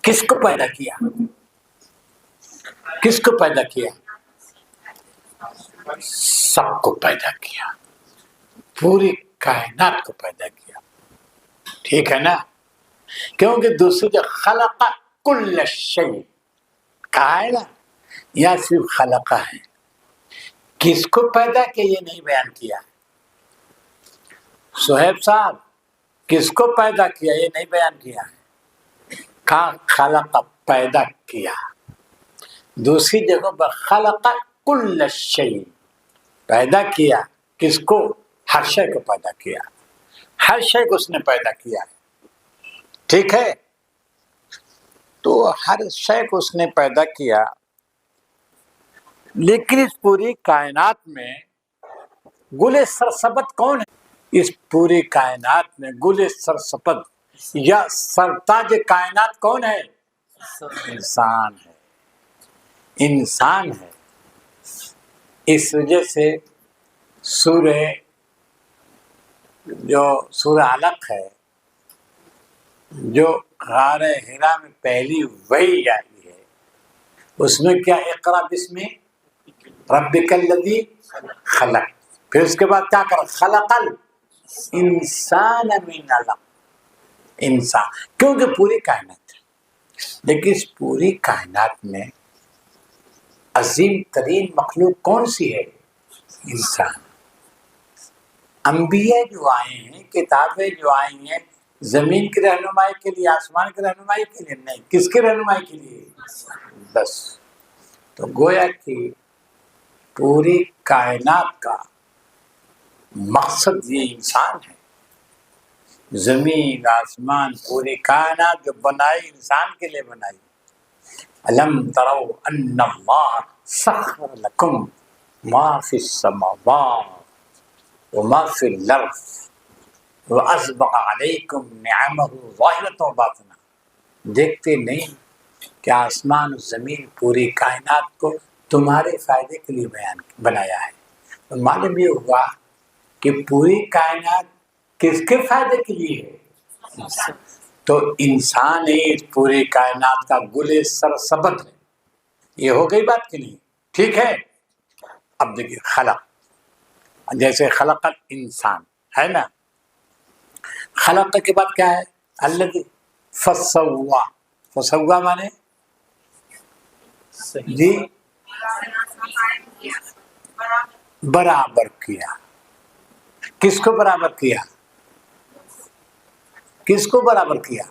کس کو پیدا کیا؟ کس کو پیدا کیا؟ سب کو پیدا کیا، پوری کائنات کو پیدا کیا. ٹھیک ہے نا، کیونکہ دوسری جو خلق کل شیء کہا ہے نا، یا صرف خلق ہے. کس کو پیدا کیا یہ نہیں بیان کیا. صہیب صاحب کس کو پیدا کیا یہ نہیں بیان کیا ہے. کہا خلق پیدا کیا. دوسری جگہ پر خلق کل شیء پیدا کیا. کس کو؟ ہر شے کو پیدا کیا. ہر شے کو اس نے پیدا کیا ہے. ٹھیک ہے، تو ہر شے کو اس نے پیدا کیا. لیکن اس پوری کائنات میں گل سرسبد کون ہے؟ اس پوری کائنات میں گل سرسبد یا سرتاج کائنات کون ہے؟ انسان ہے. انسان ہے. اس وجہ سے سورہ علق ہے جو غار حرا میں پہلی وحی آئی ہے، اس میں کیا؟ اقرا بسم ربک الذی خلق. پھر اس کے بعد کیا کر؟ خلق الانسان من علق. انسان کیونکہ پوری کائنات ہے، لیکن اس پوری کائنات میں عظیم ترین مخلوق کون سی ہے؟ انسان. انبیاء جو آئے ہیں، کتابیں جو آئی ہیں، زمین کی رہنمائی کے لیے، آسمان کی رہنمائی کے لیے نہیں. کس کی رہنمائی کے لیے؟ بس. تو گویا کہ پوری کائنات کا مقصد یہ انسان ہے. زمین، آسمان، پوری کائنات جو بنائی انسان کے لیے بنائی. الم تروا ان اللہ سخر لکم ما فی السماوات وما فی الارض واسبغ علیکم نعمہ ظاہرۃ وباطنہ. دیکھتے نہیں کہ آسمان و زمین پوری کائنات کو تمہارے فائدے کے لیے بنایا ہے. تو معلوم یہ ہوا کہ پوری کائنات کس کے فائدے کے لیے ہے؟ انسان. تو انسان ہی پوری کائنات کا گل سرسبد ہے. یہ ہو گئی بات کہ نہیں؟ ٹھیک ہے. اب دیکھیے خلق، جیسے خلق الانسان ہے نا، خلق کے بعد کیا ہے؟ الذی فسوا. فسوا مانے جی برابر کیا. کس کو برابر کیا؟ کس کو برابر کیا؟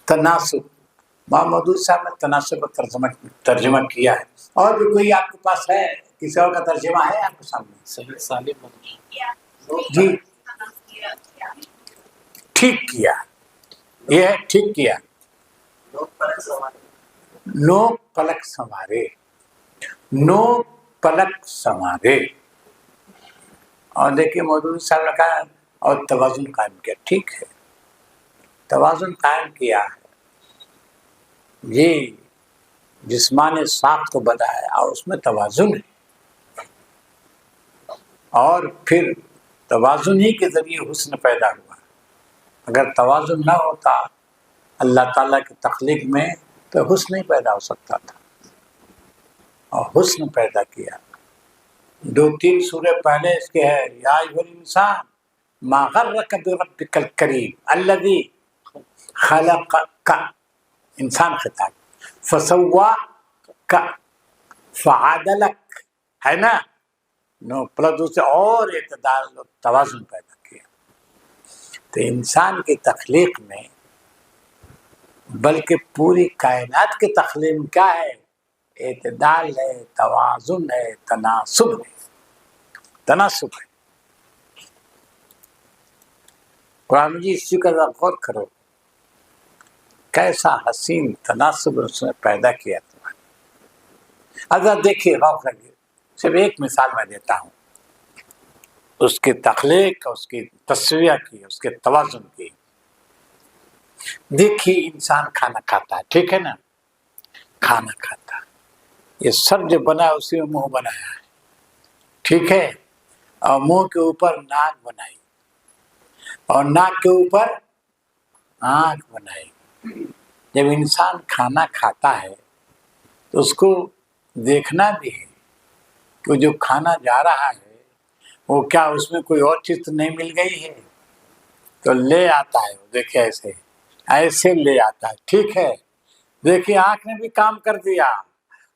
تناسب. محمد صاحب نے تناسب کا ترجمہ کیا ہے. اور بھی کوئی آپ کے پاس ہے؟ کسی اور کا ترجمہ ہے آپ کے سامنے؟ صحیح سالم جی ٹھیک کیا. یہ ہے ٹھیک کیا. نو پلک سنوارے. نو پلک سنوارے. اور دیکھیے مودودی صاحب نے کہا اور توازن قائم کیا. ٹھیک ہے، توازن قائم کیا ہے. یہ جسمانی ساخت کو بتایا اور اس میں توازن ہے. اور پھر توازن ہی کے ذریعے حسن پیدا ہوا. اگر توازن نہ ہوتا اللہ تعالیٰ کی تخلیق میں تو حسن ہی پیدا ہو سکتا تھا، اور حسن پیدا کیا۔ 2-3 سورے پہلے اس کے ہے، یا ایھا الانسان ما غرک بربک الکریم الذی خلقک، انسان خطاب، فسواک فعدلک، ہے نا، نو پلس اسے اور اعتدال و توازن پیدا کیا۔ تو انسان کی تخلیق میں، بلکہ پوری کائنات کی تخلیق میں کیا ہے؟ اعتدال ہے، توازن ہے، تناسب ہے، تناسب ہے۔ قرآن مجید اسی کا ذرا غور کرو، کیسا حسین تناسب اس نے پیدا کیا تمہارے۔ اگر دیکھیے غور کریے، صرف ایک مثال میں دیتا ہوں اس کی تخلیق، اس کی تسویہ کی، اس کے توازن کی۔ دیکھیے انسان کھانا کھاتا ہے، ٹھیک ہے نا، کھانا کھاتا ہے، یہ سب جو بنا ہے اسی میں منہ بنایا ہے، ٹھیک ہے، اور منہ کے اوپر ناک بنائی، اور ناک کے اوپر آنکھ بنائی۔ جب انسان کھانا کھاتا ہے تو اس کو دیکھنا بھی ہے کہ جو کھانا جا رہا ہے وہ کیا اس میں کوئی اور چیز تو نہیں مل گئی ہے، تو لے آتا ہے، دیکھیں ایسے ایسے لے آتا ہے، ٹھیک ہے۔ دیکھیے آنکھ نے بھی کام کر دیا،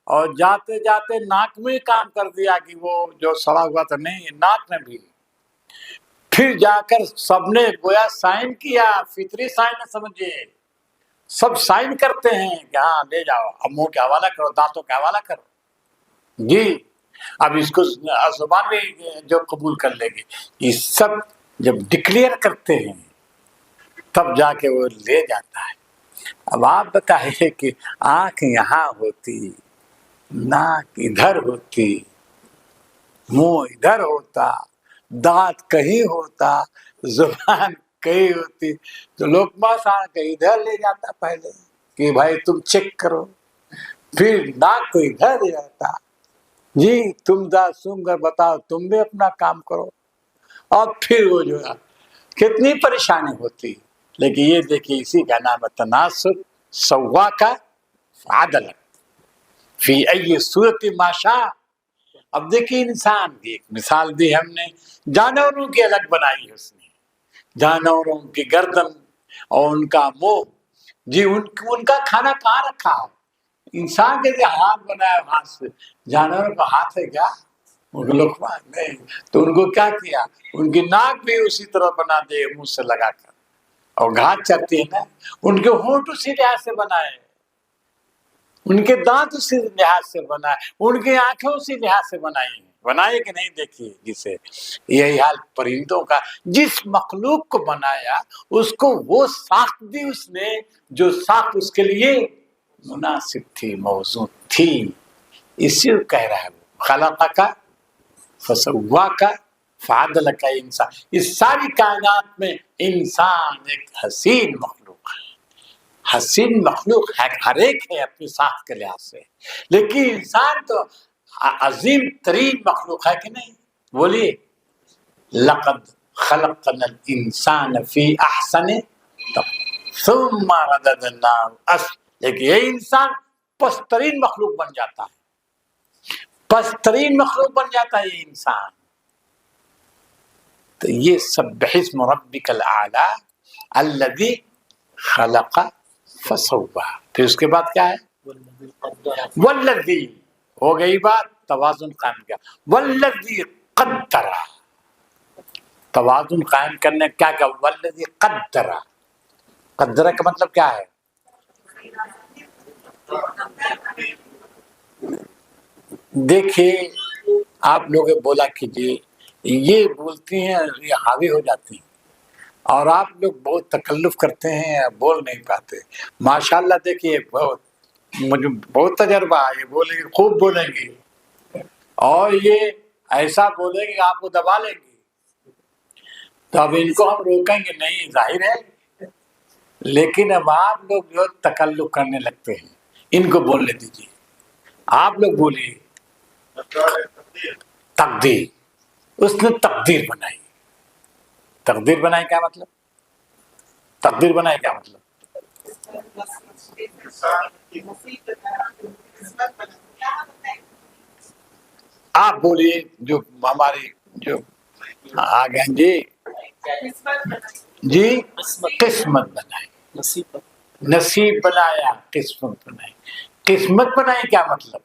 اور جاتے جاتے ناک میں کام کر دیا کہ وہ جو سڑا ہوا تھا نہیں، ناک نے بھی، پھر جا کر سب نے گویا سائن کیا، فطری سائن سمجھے، سب سائن کرتے ہیں کہ ہاں لے جاؤ، اب منہ کے حوالہ کرو، دانتوں کے حوالہ کرو، جی اب اس کو زبان میں جو قبول کر لے گی۔ یہ سب جب ڈکلیئر کرتے ہیں تب جا کے وہ لے جاتا ہے۔ اب آپ بتائیے کہ آنکھ یہاں ہوتی، ناک ادھر ہوتی، منہ ادھر ہوتا، دانت کہیں ہوتا، زبان کہیں ہوتی، تو لقمہ صاحب کے ادھر لے جاتا پہلے کہ بھائی تم چیک کرو، پھر ناک کو ادھر لے جاتا، جی تم سن کر بتاؤ، تم بھی اپنا کام کرو، اور پھر وہ جو ہے کتنی پریشانی ہوتی۔ لیکن یہ دیکھیے اسی کا نام ہے تناسب، سواک فعدل فی ای صورت ما شاء۔ اب دیکھیے انسان کی ایک مثال دی ہم نے، جانوروں کی الگ بنائی ہے اس نے، جانوروں کی گردن اور ان کا منہ، جی ان کا کھانا کہاں رکھا ہے؟ انسان کے لیے ہاتھ بنایا، ہاتھ سے، جانوروں کا ہاتھ ہے کیا؟ ان کو لقمہ نہیں، تو ان کو کیا کیا؟ ان کی ناک بھی اسی طرح بنا دے منہ سے لگا کر، اور گھاس چرتی ہے نا، ان کے ہونٹ اسی لحاظ سے بنائے، ان کے دانت اسی لحاظ سے بنائے، ان کی آنکھیں اسی لحاظ سے بنائی، بنائے کہ نہیں؟ دیکھیے جسے یہی حال پرندوں کا، جس مخلوق کو بنایا اس کو وہ ساخت دی اس نے جو ساخت اس کے لیے مناسب تھی، موزوں تھی، اسی کو کہہ رہا ہے وہ خلقک فسواک فعدلک۔ انسان، اس ساری کائنات میں انسان ایک حسین مخلوق ہے، حسین مخلوق ہے، ہر ایک ہے اپنی ساخت کے لحاظ سے، لیکن انسان تو عظیم ترین مخلوق ہے کہ نہیں؟ بولیے، لقد خلقنا الانسان فی احسن ثم رددناه، لیکن یہ انسان پسترین مخلوق بن جاتا ہے، پسترین مخلوق بن جاتا ہے یہ انسان۔ تو یہ سبح اسم ربک الاعلی الذی خلق فسوی، پھر اس کے بعد کیا ہے؟ والذی، ہو گئی بات، توازن قائم کیا، والذی قدر، توازن قائم کرنے کیا کیا؟ والذی قدر، قدر کا مطلب کیا ہے؟ دیکھیے آپ لوگ بولا کیجیے، یہ بولتی ہیں یہ حاوی ہو جاتی ہیں، اور آپ لوگ بہت تکلف کرتے ہیں، بول نہیں پاتے۔ ماشاءاللہ دیکھیے بہت، مجھے بہت تجربہ ہے، یہ بولیں گے، خوب بولیں گے، اور یہ ایسا بولیں گے آپ کو دبا لیں گے، تو اب ان کو ہم روکیں گے نہیں، ظاہر ہے، لیکن اب آپ لوگ جو تکلف کرنے لگتے ہیں، ان کو بولنے دیجیے، آپ لوگ بولیے تقدیر، اس نے تقدیر بنائی، تقدیر بنائی کیا مطلب؟ تقدیر بنائی کیا مطلب؟ آپ بولیے جو ہماری جو آ گئے جی جی قسمت بنائی نصیب نصیب بنایا قسمت بنائی قسمت بنائی کیا مطلب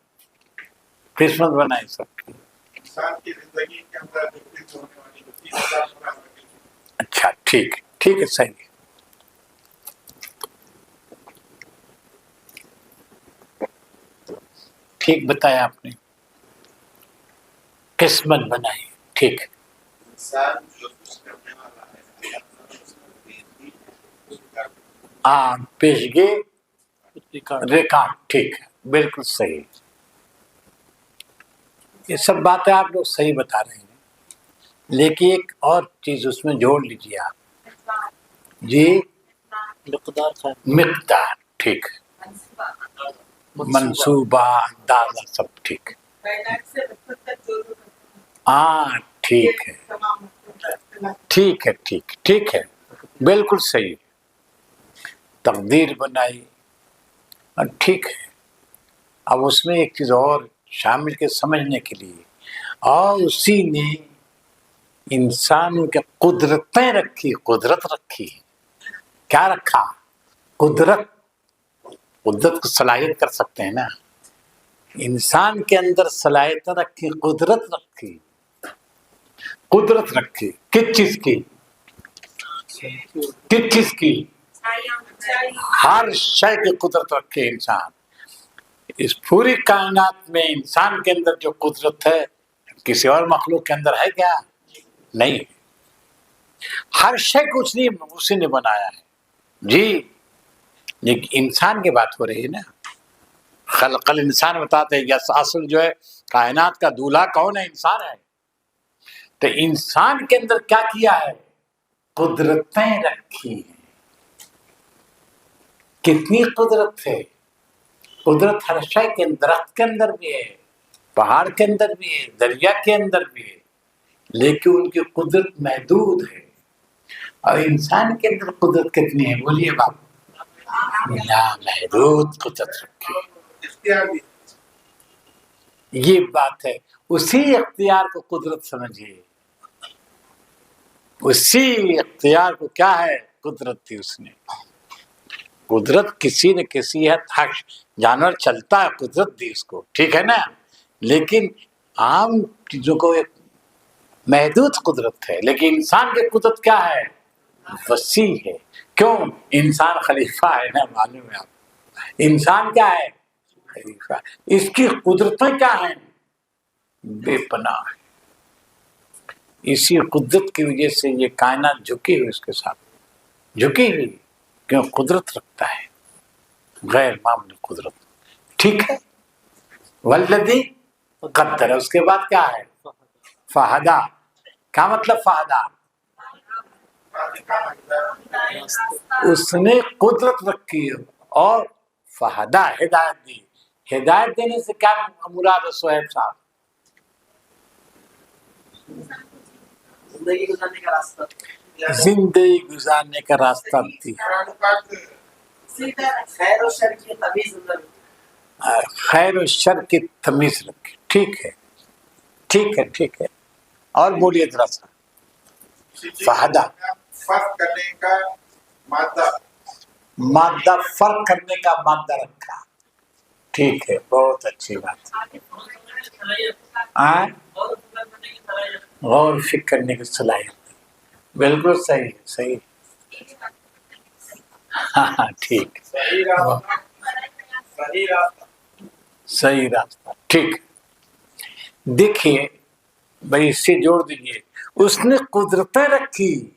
قسمت بنائی سب کی انسان کی زندگی کے اندر جو ہونے والی جو 30,000 منافع اچھا ٹھیک ہے صحیح ہے ٹھیک بتایا آپ نے قسمت بنائی ٹھیک انسان جو کچھ کرنے والا ہے ہاں پیشگی ریکارڈ ٹھیک ہے بالکل صحیح یہ سب باتیں آپ لوگ صحیح بتا رہے ہیں لیکن ایک اور چیز اس میں جوڑ لیجیے آپ جی مقدار ٹھیک منصوبہ اندازہ سب ٹھیک ہاں ٹھیک ہے بالکل صحیح تقدیر بنائی اور ٹھیک ہے اب اس میں ایک چیز اور شامل کے سمجھنے کے لیے اور اسی نے انسانوں کے قدرتیں رکھی قدرت رکھی کیا رکھا قدرت کو صلاحیت کر سکتے ہیں نا انسان کے اندر صلاحیت رکھی قدرت رکھی کس چیز کی ہر شے کی قدرت رکھے انسان اس پوری کائنات میں انسان کے اندر جو قدرت ہے کسی اور مخلوق کے اندر ہے کیا نہیں ہر شے کو اسی نے بنایا ہے جی لیکن انسان کی بات ہو رہی ہے نا خلق الانسان بتاتے ہیں اصل جو ہے کائنات کا دولہا کون ہے انسان ہے تو انسان کے اندر کیا کیا ہے قدرتیں رکھی ہیں کتنی قدرت ہے قدرت ہر شے کے درخت کے اندر بھی ہے پہاڑ کے اندر بھی ہے دریا کے اندر بھی ہے لیکن ان کی قدرت محدود ہے اور انسان کے اندر قدرت کتنی ہے بولیے باپ محدود قدرت رکھی یہ بات ہے اسی اختیار کو قدرت سمجھیے اسی اختیار کو کیا ہے قدرت تھی اس نے قدرت کسی نہ کسی حد جانور چلتا ہے قدرت دی اس کو ٹھیک ہے نا لیکن عام چیزوں کو ایک محدود قدرت ہے لیکن انسان کی قدرت کیا ہے وسیع ہے کیوں انسان خلیفہ ہے نا معلوم ہے آپ انسان کیا ہے خلیفہ اس کی قدرتیں کیا ہیں بے پناہ ہے اسی قدرت کی وجہ سے یہ کائنات جھکی ہوئی اس کے ساتھ جھکی ہوئی کیوں قدرت رکھتا ہے غیر معمولی قدرت ٹھیک ہے والذی قدر اس کے بعد کیا ہے فہدا کیا مطلب فہدا اس نے قدرت رکھی اور فہدا ہدایت دی ہدایت دینے سے کیا مراد ہے صہیب صاحب زندگی گزارنے کا راستہ زندگی گزارنے کا راستہ دی خیر و شر کی تمیز خیر و شر کی تمیز رکھی ٹھیک ہے اور بولیے ذرا سا فہدا فرق کرنے کا مادہ فرق کرنے کا مادہ رکھا ٹھیک ہے بہت اچھی بات غور فکر کرنے کی صلاحیت بالکل صحیح ہاں ٹھیک صحیح راستہ ٹھیک دیکھیے بھائی اس سے جوڑ دیجیے اس نے قدرتیں رکھی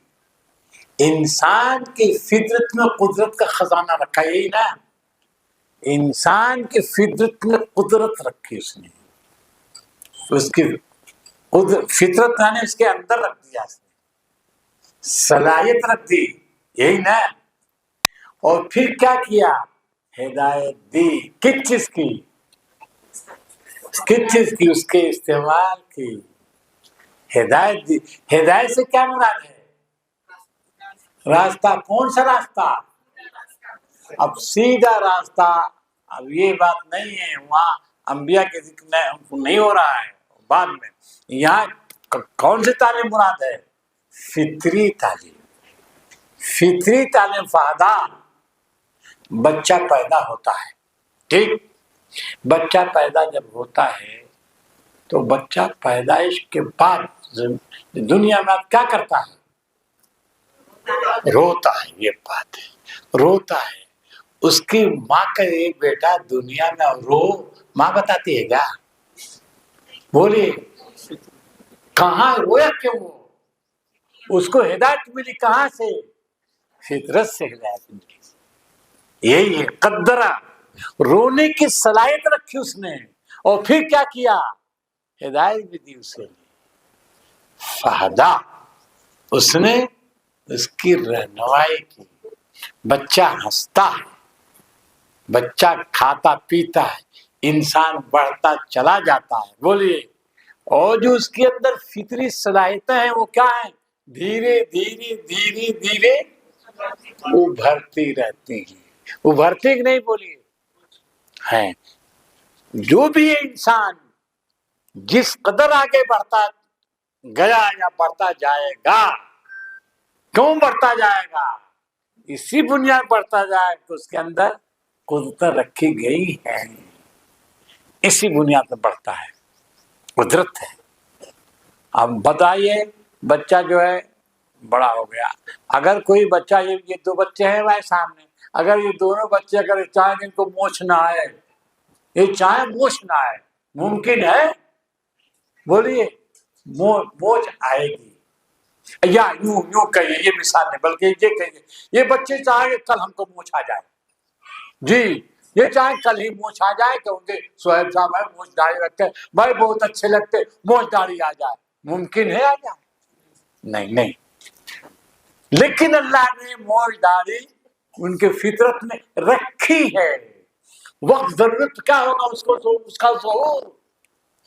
انسان کی فطرت میں قدرت کا خزانہ رکھا یہی نا انسان کی فطرت میں قدرت رکھی اس نے اس کی فطرت نے اس کے اندر رکھ دیا اس نے صلاحیت رکھ دی یہی نا اور پھر کیا کیا ہدایت دی کس چیز کی اس کے استعمال کی ہدایت دی ہدایت سے کیا مراد ہے راستہ کون سا راستہ اب سیدھا راستہ، اب یہ بات نہیں ہے وہاں انبیاء کے ذکر نہیں ہو رہا ہے بعد میں، یہاں کون سی تعلیم مراد ہے؟ فطری تعلیم، فطری تعلیم فہدا، بچہ پیدا ہوتا ہے، ٹھیک، بچہ پیدا جب ہوتا ہے تو بچہ پیدائش کے بعد دنیا میں کیا کرتا ہے؟ روتا ہے، یہ بات ہے، روتا ہے، اس کی ماں کا ایک بیٹا دنیا میں رو، ماں بتاتی ہے کیا؟ بولیے کہاں رویا؟ کیوں وہ اس کو ہدایت ملی کہاں سے؟ فطرت سے ہدایت ملی، یہی ہے قدرہ، رونے کی صلاحیت رکھی اس نے، اور پھر کیا کیا؟ ہدایت بھی دی اسے، فہدا، اس نے اس کی رہنمائی کی، بچہ ہنستا ہے، بچہ کھاتا پیتا ہے، انسان بڑھتا چلا جاتا ہے، بولیے، اور جو اس کے اندر فطری صلاحیتیں ہیں وہ کیا ہیں؟ دھیرے دھیرے دھیرے دھیرے ابھرتی رہتی ہیں، ابھرتی کہ نہیں؟ بولیے، ہیں، جو بھی انسان جس قدر آگے بڑھتا گیا یا بڑھتا جائے گا، کیوں بڑھتا جائے گا؟ اسی بنیاد بڑھتا جائے کہ اس کے اندر قدرت رکھی گئی ہے، اسی بنیاد پر بڑھتا ہے، قدرت ہے۔ اب بتائیے بچہ جو ہے بڑا ہو گیا، اگر کوئی بچہ، یہ دو بچے ہیں بھائی سامنے، اگر یہ دونوں بچے اگر چاہیں کہ ان کو موچھ نہ آئے، یہ چاہے موچھ نہ آئے، ممکن ہے؟ بولیے، موچ آئے گی، یا یوں کہیے، یہ مثال نہیں بلکہ یہ کہیے، یہ بچے چاہیں کہ کل ہم کو موچ آ جائے، جی، یہ چاہے کل ہی موچ آ جائے کہ ان کے سہیب صاحب ہے موچ داڑھی رکھتے بھائی بہت اچھے لگتے، موچ داڑھی آ جائے، ممکن ہے آ جائے؟ نہیں، لیکن اللہ نے موچ داڑھی ان کے فطرت میں رکھی ہے، وقت ضرورت کیا ہوگا اس کو، اس کا ظہور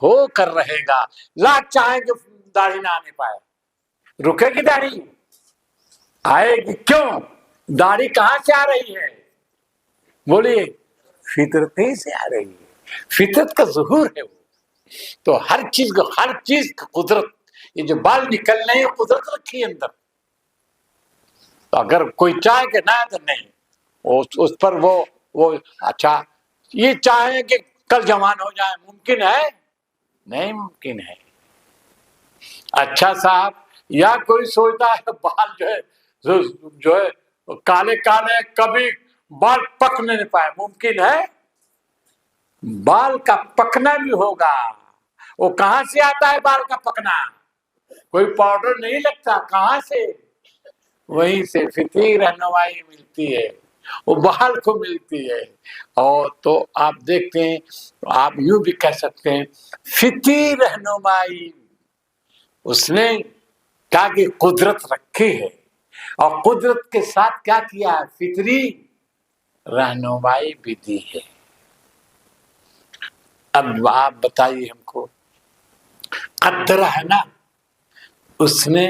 ہو کر رہے گا، لاکھ چاہیں کہ داڑھی نہ آنے پائے، رکے گی داڑھی؟ آئے گی، کیوں؟ داڑھی کہاں سے آ رہی ہے؟ بولیے، فطرت ہی سے آ رہی ہے، فطرت کا ظہور ہے وہ، تو ہر چیز کا قدرت، یہ جو بال نکلنے ہیں قدرت رکھی ہے اندر، تو اگر کوئی چاہے کہ نہ تو نہیں، اس پر وہ اچھا، یہ چاہیں کہ کل جوان ہو جائے، ممکن ہے؟ نہیں ممکن ہے۔ اچھا صاحب، یا کوئی سوچتا ہے بال جو ہے کالے کالے، کبھی بال پکنے نہیں پائے، ممکن ہے؟ بال کا پکنا بھی ہوگا، وہ کہاں سے آتا ہے بال کا پکنا؟ کوئی پاؤڈر نہیں لگتا، کہاں سے؟ وہیں سے فطری رہنمائی ملتی ہے، وہ بال کو ملتی ہے، اور تو آپ دیکھتے ہیں، آپ یوں بھی کہہ سکتے ہیں فطری رہنمائی اس نے کہا کہ قدرت رکھی ہے، اور قدرت کے ساتھ کیا کیا ہے؟ فطری رہنمائی بھی دی ہے۔ اب آپ بتائیے ہم کو، قدر ہے نا، اس نے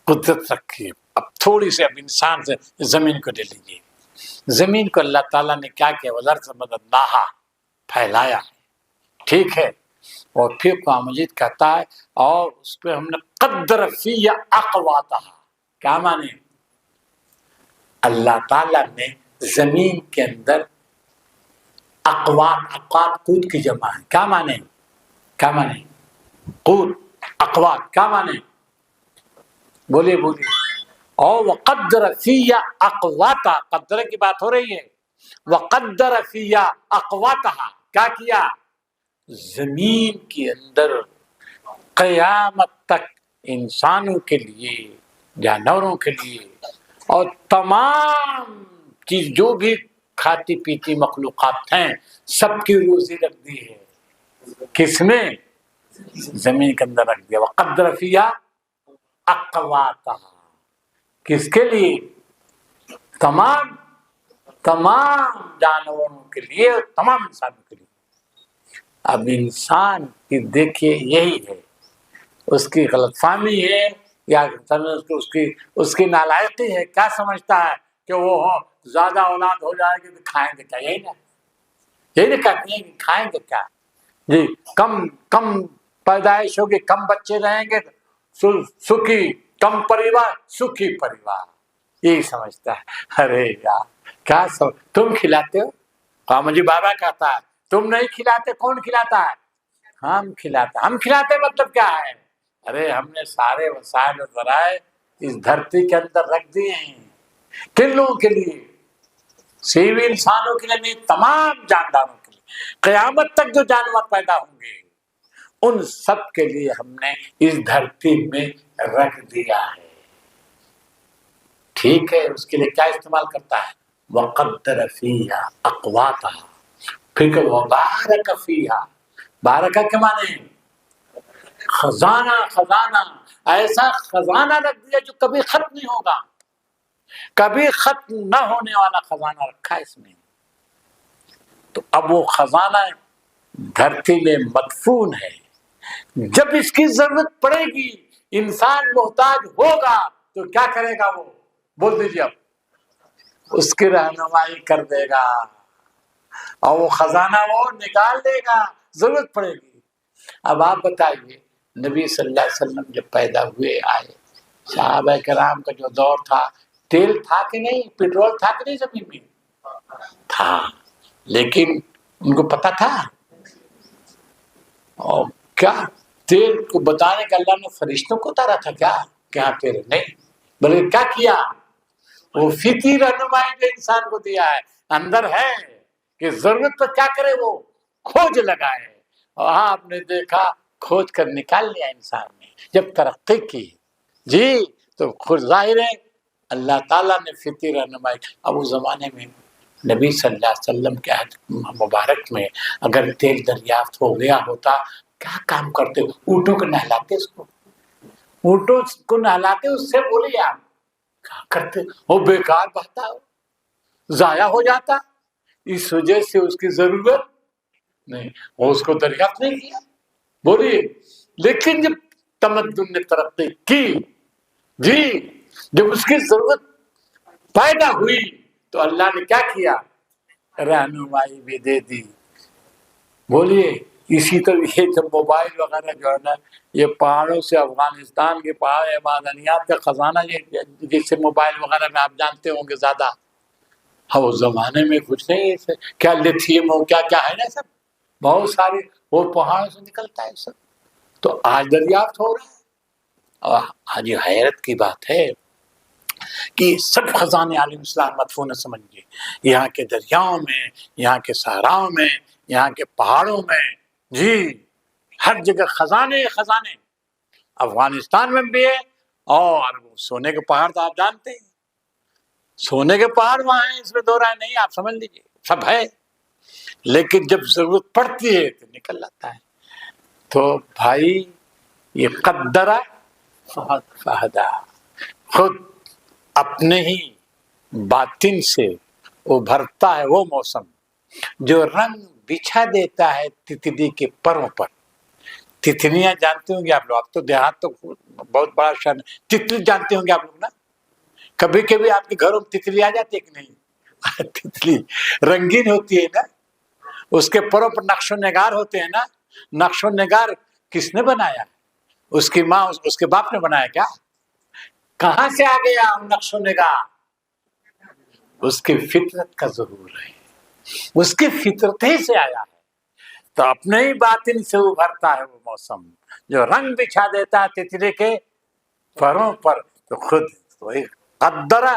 قدرت رکھی ہے۔ اب تھوڑی سی اب انسان سے زمین کو لے لیجیے، زمین کو اللہ تعالیٰ نے کیا کیا؟ وَالْأَرْضَ مَدَدْنَاهَا، پھیلایا، ٹھیک ہے، اور پھر قرآن مجید کہتا ہے اور اس پہ ہم نے قدر فی اقواتہا، کیا مانے؟ اللہ تعالیٰ نے زمین کے اندر اقوات قوت کی جمع ہے، کیا مانے؟ کیا مانے؟ قوت، اقوات کیا مانے؟ بولیے بولیے، اور وقدر فی اقواتہا، قدر کی بات ہو رہی ہے، وقدر فی اقواتہا، کیا کیا؟ زمین کے اندر قیامت تک انسانوں کے لیے، جانوروں کے لیے، اور تمام چیز جو بھی کھاتی پیتی مخلوقات ہیں سب کی روزی رکھ دی ہے، کس نے؟ زمین کے اندر رکھ دیا۔ وقدر فیہا اقواتہا، کس کے لیے؟ تمام جانوروں کے لیے، تمام انسانوں کے لیے۔ اب انسان کی دیکھیے یہی ہے، اس کی غلط فہمی ہے یا اس کی نالائقی ہے، کیا سمجھتا ہے کہ وہ زیادہ اولاد ہو جائے گی تو کھائیں گے کیا؟ یہی نہیں کہتے ہیں کہ کھائیں گے کیا جی؟ کم پیدائش ہوگی، کم بچے رہیں گے سکھی، کم پریوار سکھی پریوار، یہی سمجھتا ہے۔ ارے یار کیا تم کھلاتے ہو؟ قامجی بابا کہتا ہے تم نہیں کھلاتے، کون کھلاتا ہے؟ ہم کھلاتے مطلب کیا ہے؟ ارے ہم نے سارے وسائل و ذرائع اس دھرتی کے اندر رکھ دیے ہیں، کن لوگوں کے لیے؟ سیوی انسانوں کے لیے نہیں، تمام جانداروں کے لیے، قیامت تک جو جانور پیدا ہوں گے ان سب کے لیے ہم نے اس دھرتی میں رکھ دیا ہے۔ ٹھیک ہے، اس کے لیے کیا استعمال کرتا ہے؟ وَقَدَّرَ فِيهَا أَقْوَاتَهَا، پھر وَبَارَكَ فِيهَا، بارکہ کے معنی خزانہ، ایسا خزانہ رکھ دیا جو کبھی ختم نہیں ہوگا، کبھی ختم نہ ہونے والا خزانہ رکھا اس میں۔ تو اب وہ خزانہ دھرتی میں مدفون ہے، جب اس کی ضرورت پڑے گی، انسان محتاج ہوگا تو کیا کرے گا؟ وہ بول دیجیے، اب اس کی رہنمائی کر دے گا اور وہ خزانہ وہ نکال دے گا، ضرورت پڑے گی۔ اب آپ بتائیے، نبی صلی اللہ علیہ وسلم جب پیدا ہوئے آئے، صحابہ کرام کا جو دور تھا، تیل تھا کہ نہیں؟ پیٹرول تھا کہ نہیں؟ زمین میں تھا، لیکن ان کو پتا تھا اور کیا تیل کو بتانے کا اللہ نے فرشتوں کو اتارا تھا کیا کہ ہاں تیل نہیں، بلکہ کیا کیا؟ وہ فطری رہنمائی جو انسان کو دیا ہے، اندر ہے کہ ضرورت پر کیا کرے، وہ کھوج لگائے، اور ہاں آپ نے دیکھا کھوج کر نکال لیا انسان نے جب ترقی کی جی، تو خود ظاہر ہے اللہ تعالیٰ نے فطری رہنمائی۔ اب اس زمانے میں نبی صلی اللہ علیہ وسلم کے عہد مبارک میں اگر تیل دریافت ہو گیا ہوتا، کیا کام کرتے؟ اونٹوں کو نہلاتے، اس کو اونٹوں کو نہلاتے، اس سے بولیے آپ کیا کرتے؟ وہ بیکار بہتا ہو، ضائع ہو جاتا، اس وجہ سے اس کی ضرورت نہیں، وہ اس کو دریافت نہیں کیا، بولیے۔ لیکن جب تمدن نے ترقی کی جی، جب اس کی ضرورت پیدا ہوئی تو اللہ نے کیا کیا؟ رہنمائی بھی دے دی، بولیے۔ اسی طرح یہ جب موبائل وغیرہ جو ہے نا، یہ پہاڑوں سے افغانستان کے پہاڑ معدنیات کا خزانہ، یہ جیسے موبائل وغیرہ میں آپ جانتے ہوں گے زیادہ، ہاں اس زمانے میں کچھ نہیں، کیا لیتھیم ہو کیا ہے نا، سب بہت سارے وہ پہاڑوں سے نکلتا ہے سب، تو آج دریافت ہو رہا ہے۔ اور آج یہ حیرت کی بات ہے کہ سب خزانے عالم اسلام مدفون ہے، سمجھیے، یہاں کے دریاؤں میں، یہاں کے صحراؤں میں، یہاں کے پہاڑوں میں جی، ہر جگہ خزانے افغانستان میں بھی ہے، اور سونے کے پہاڑ تو آپ جانتے ہیں، سونے کے پہاڑ وہاں ہیں، اس میں دو رائے نہیں، آپ سمجھ لیجیے سب ہے، لیکن جب ضرورت پڑتی ہے تو نکل جاتا ہے۔ تو بھائی یہ قدرہ فہدہ، خود اپنے ہی باطن سے ابھرتا ہے وہ موسم جو رنگ بچھا دیتا ہے تتلی کے پروں پر۔ تتلیاں جانتے ہوں گے آپ لوگ، اب تو دیہات تو بہت بڑا شان، تتلی جانتے ہوں گے آپ لوگ نا، کبھی کبھی آپ کے گھروں میں تتلی آ جاتی ہے کہ نہیں؟ تتلی رنگین ہوتی ہے نا، اس کے پروں پر نقش و نگار ہوتے ہیں نا، نقش و نگار کس نے بنایا؟ اس کی ماں، اس کے باپ نے بنایا کیا؟ کہاں سے آ گیا نقش و نگار؟ اس کی فطرت کا ظہور ہے، اس کی فطرت ہی سے آیا ہے، تو اپنے ہی باطن سے ابھرتا ہے وہ موسم جو رنگ بچھا دیتا ہے تتلی کے پروں پر، تو خود وہی قدرہ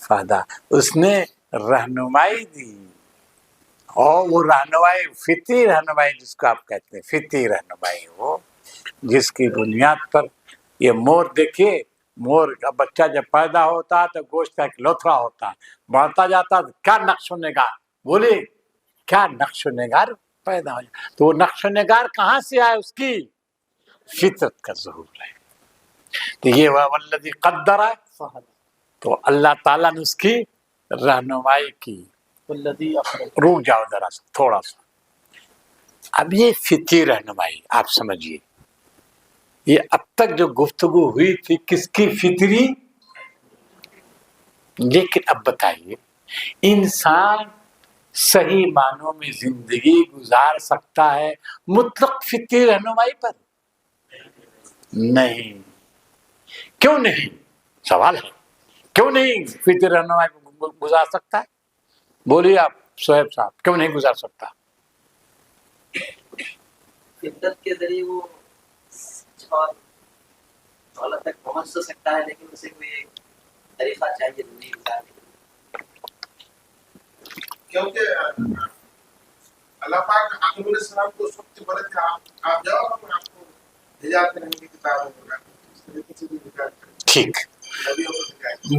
فہدہ، اس نے رہنمائی دی، اور وہ رہنمائی فطری رہنمائی جس کو آپ کہتے ہیں، فطری رہنمائی، وہ جس کی بنیاد پر یہ مور دیکھیے، مور کا بچہ جب پیدا ہوتا ہے تو گوشت کا ایک لوتھڑا ہوتا ہے، بڑھتا جاتا ہے، کیا نقش و نگار، بولیے کیا نقش و نگار پیدا ہو جائے، تو وہ نقش و نگار کہاں سے آئے؟ اس کی فطرت کا ظہور ہے۔ تو یہ والذی قدر، تو اللہ تعالیٰ نے اس کی رہنمائی کی۔ والذی اخرج، رک جاؤ ذرا سا تھوڑا سا، اب یہ فطری رہنمائی آپ سمجھیے، یہ اب تک جو گفتگو ہوئی تھی کس کی؟ فطری لیکن اب بتائیے انسان صحیح معنوں میں زندگی گزار سکتا ہے مطلق فطری رہنمائی پر؟ نہیں. کیوں نہیں؟ سوال ہے کیوں نہیں فطری رہنمائی پر گزار سکتا ہے؟ بولیے آپ شعیب صاحب، کیوں نہیں گزار سکتا؟ فطرت کے ذریعے وہ اللہ تک پہنچ تو سکتا ہے، لیکن اسے کوئی ایک طریقہ چاہیے زندگی گزارنے کے لیے. کیونکہ اللہ پاک آدم علیہ السلام کو اس وقت بولے تھے آپ جاؤ اور آپ کو ہدایت کرنے کی کتاب ہوگا. ٹھیک،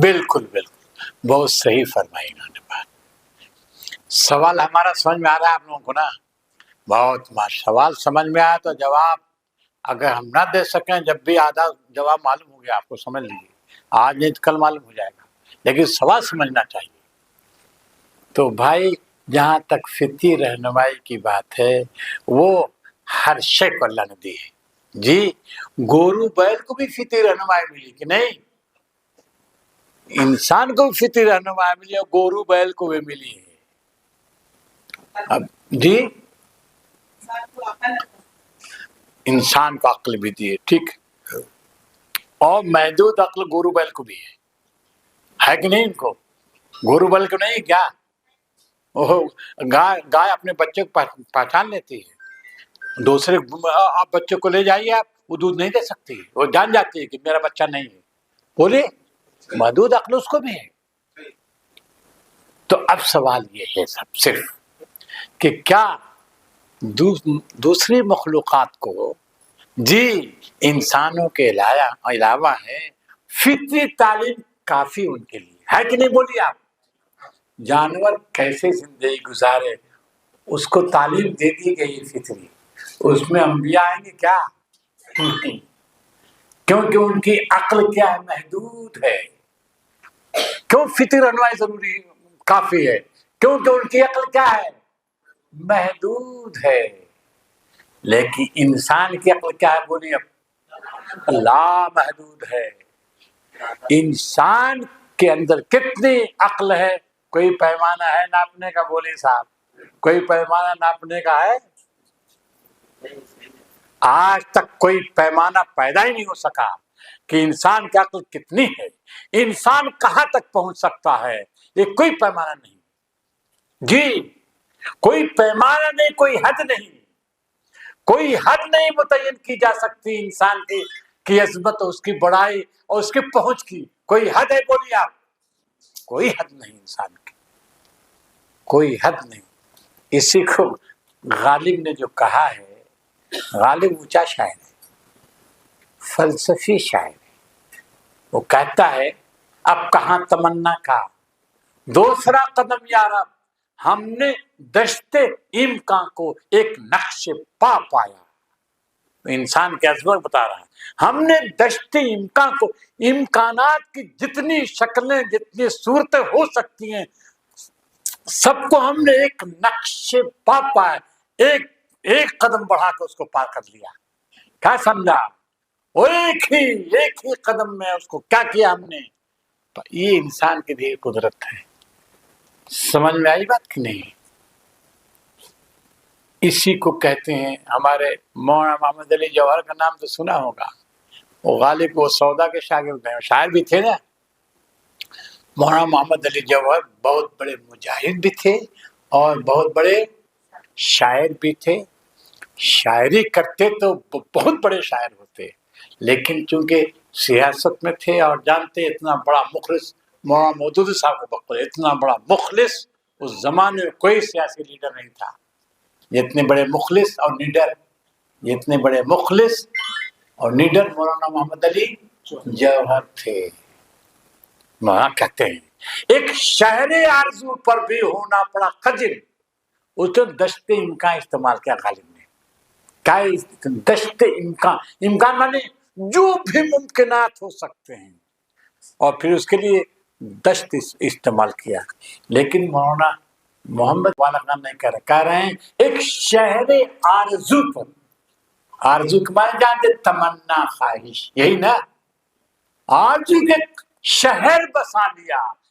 بالکل بالکل، بہت صحیح فرمائی انہوں نے بات. سوال ہمارا سمجھ میں آ رہا ہے آپ لوگوں کو نا؟ بہت سوال سمجھ میں آیا تو جواب اگر ہم نہ دے سکیں، جب بھی آدھا جواب معلوم ہو گیا آپ کو، سمجھ لیجیے آج نہیں تو کل معلوم ہو جائے گا، لیکن سوال سمجھنا چاہیے. تو بھائی جہاں تک فطری رہنمائی کی بات ہے وہ ہر شے کو اللہ نے دی ہے. جی گورو بیل کو بھی فطری رہنمائی ملی کہ نہیں؟ انسان کو بھی فطری رہنمائی ملی اور گورو بیل کو بھی ملی ہے. اب جی انسان کو عقل بھی دی ہے، ٹھیک، اور محدود عقل گورو بیل کو بھی ہے کہ نہیں؟ ان کو گورو بیل کو نہیں کیا؟ گائے اپنے بچے کو پہچان لیتی ہے، دوسرے آپ بچے کو لے جائیے آپ، وہ دودھ نہیں دے سکتی، وہ جان جاتی ہے کہ میرا بچہ نہیں ہے. بولے محدود عقل اس کو بھی ہے. تو اب سوال یہ ہے سب صرف کہ کیا دوسری مخلوقات کو جی انسانوں کے علاوہ ہے فطری تعلیم کافی ان کے لیے ہے کہ نہیں؟ بولیے آپ. جانور کیسے زندگی گزارے اس کو تعلیم دے دی گئی فطری، اس میں انبیاء آئیں گے کیا؟ نہیں، کیونکہ ان کی عقل کیا ہے؟ محدود ہے. کیوں فطری رہنمائی ضروری کافی ہے؟ کیونکہ ان کی عقل کیا ہے؟ محدود ہے. لیکن انسان کی عقل کیا ہے؟ بولیے لا محدود ہے. انسان کے اندر کتنی عقل ہے؟ کوئی پیمانہ ہے ناپنے کا؟ بولیے صاحب، کوئی پیمانہ ناپنے کا ہے؟ آج تک کوئی پیمانہ پیدا ہی نہیں ہو سکا کہ انسان کی عقل کتنی ہے، انسان کہاں تک پہنچ سکتا ہے، یہ کوئی پیمانہ نہیں. جی کوئی پیمانہ نہیں، کوئی حد نہیں، کوئی حد نہیں متعین کی جا سکتی انسان کی عظمت، اس کی بڑائی اور اس کی پہنچ کی. کوئی حد ہے؟ بولیے آپ. کوئی حد نہیں انسان کی، کوئی حد نہیں. اسی کو غالب نے جو کہا ہے، غالب اونچا شاعر ہے، فلسفی شاعر ہے. وہ کہتا ہے اب کہاں تمنا کا دوسرا قدم یا رب، ہم نے دشت امکان کو ایک نقش پا پایا. انسان کی عظمت بتا رہا ہے، ہم نے دشت امکان کو، امکانات کی جتنی شکلیں جتنی صورتیں ہو سکتی ہیں سب کو ہم نے ایک نقش پا پایا، ایک قدم بڑھا کے اس کو پار کر لیا. کیا سمجھا؟ وہ ایک ہی قدم میں اس کو کیا کیا ہم نے. یہ انسان کی بھی قدرت ہے. سمجھ میں آئی بات کہ نہیں؟ اسی کو کہتے ہیں، ہمارے مولانا محمد علی جوہر کا نام تو سنا ہوگا، وہ غالب وہ سودا کے شاگرد ہیں، شاعر بھی تھے نا. مولانا محمد علی جوہر بہت بڑے مجاہد بھی تھے اور بہت بڑے شاعر بھی تھے. شاعری کرتے تو بہت بڑے شاعر ہوتے، لیکن چونکہ سیاست میں تھے اور جانتے اتنا بڑا مخلص مولانا مودودی صاحب کو بخور، اتنا بڑا مخلص اس زمانے میں کوئی سیاسی لیڈر نہیں تھا اتنے بڑے مخلص اور نیڈر، اتنے بڑے مخلص اور نیڈر مولانا محمد علی جوہر تھے. وہاں کہتے ہیں ایک شہری آرزو پر بھی ہونا پڑا خجل. اس نے دشت امکان استعمال کیا غالب نے. کیا دشت امکان مانے جو بھی ممکنات ہو سکتے ہیں، اور پھر اس کے لیے دشت استعمال کیا. لیکن مولانا محمد والا خان نہیں کہہ رہے ہیں ایک شہری آرزو پر. آرزو کے معنی جانتے؟ تمنا، خواہش، یہی نا. آرزو کے شہر بسا لیا،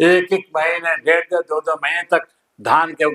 ایک ایک مہینے 1.5 مہینے تک دھان کے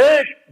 1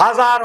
1000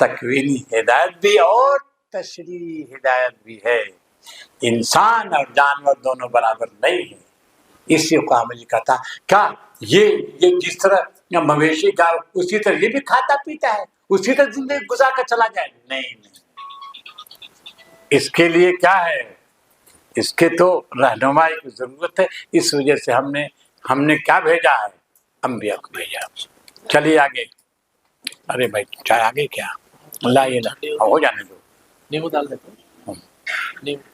تکوینی ہدایت بھی اور تشریعی ہدایت بھی ہے. انسان اور جانور دونوں برابر نہیں ہیں. اسی کو ہم نے کہا تھا کیا یہ جس طرح مویشی کا اسی طرح یہ بھی کھاتا پیتا ہے, اسی طرح زندگی گزار کر چلا جائے؟ نہیں. اس کے لیے کیا ہے, اس کے تو رہنمائی کی ضرورت ہے. اس وجہ سے ہم نے کیا بھیجا ہے, انبیاء کو بھیجا. چلیے آگے. ارے بھائی چائے آگے کیا, اللہ یہ نہ ہو جانے دو. نیمبو ڈال دیتے ہیں. نیمبو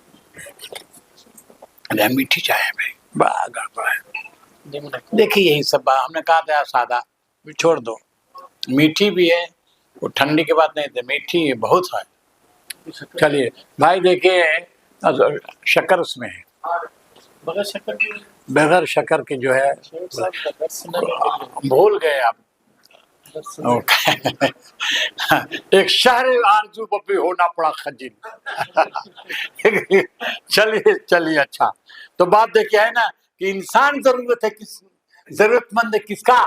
ارے میٹھی چائے ہے بھائی, بڑا گڑبڑ ہے. نیمبو ڈال. دیکھیے یہی سب بات ہم نے کہا تھا سادہ بھی چھوڑ دو. میٹھی بھی ہے, وہ ٹھنڈی کے بعد نہیں تھے, میٹھی بہت ہے. چلیے بھائی دیکھیے شکر اس میں ہے, بغیر شکر کی بغیر شکر کے جو ہے شیخ صاحب کا درس سننے میں مل بھول گئے آپ. درس سننے ایک شہر آرزو پر بھی ہونا پڑا خجل. چلیے اچھا. تو بات دیکھیے ہے نا کہ انسان ضرورت مند ہے کس کا؟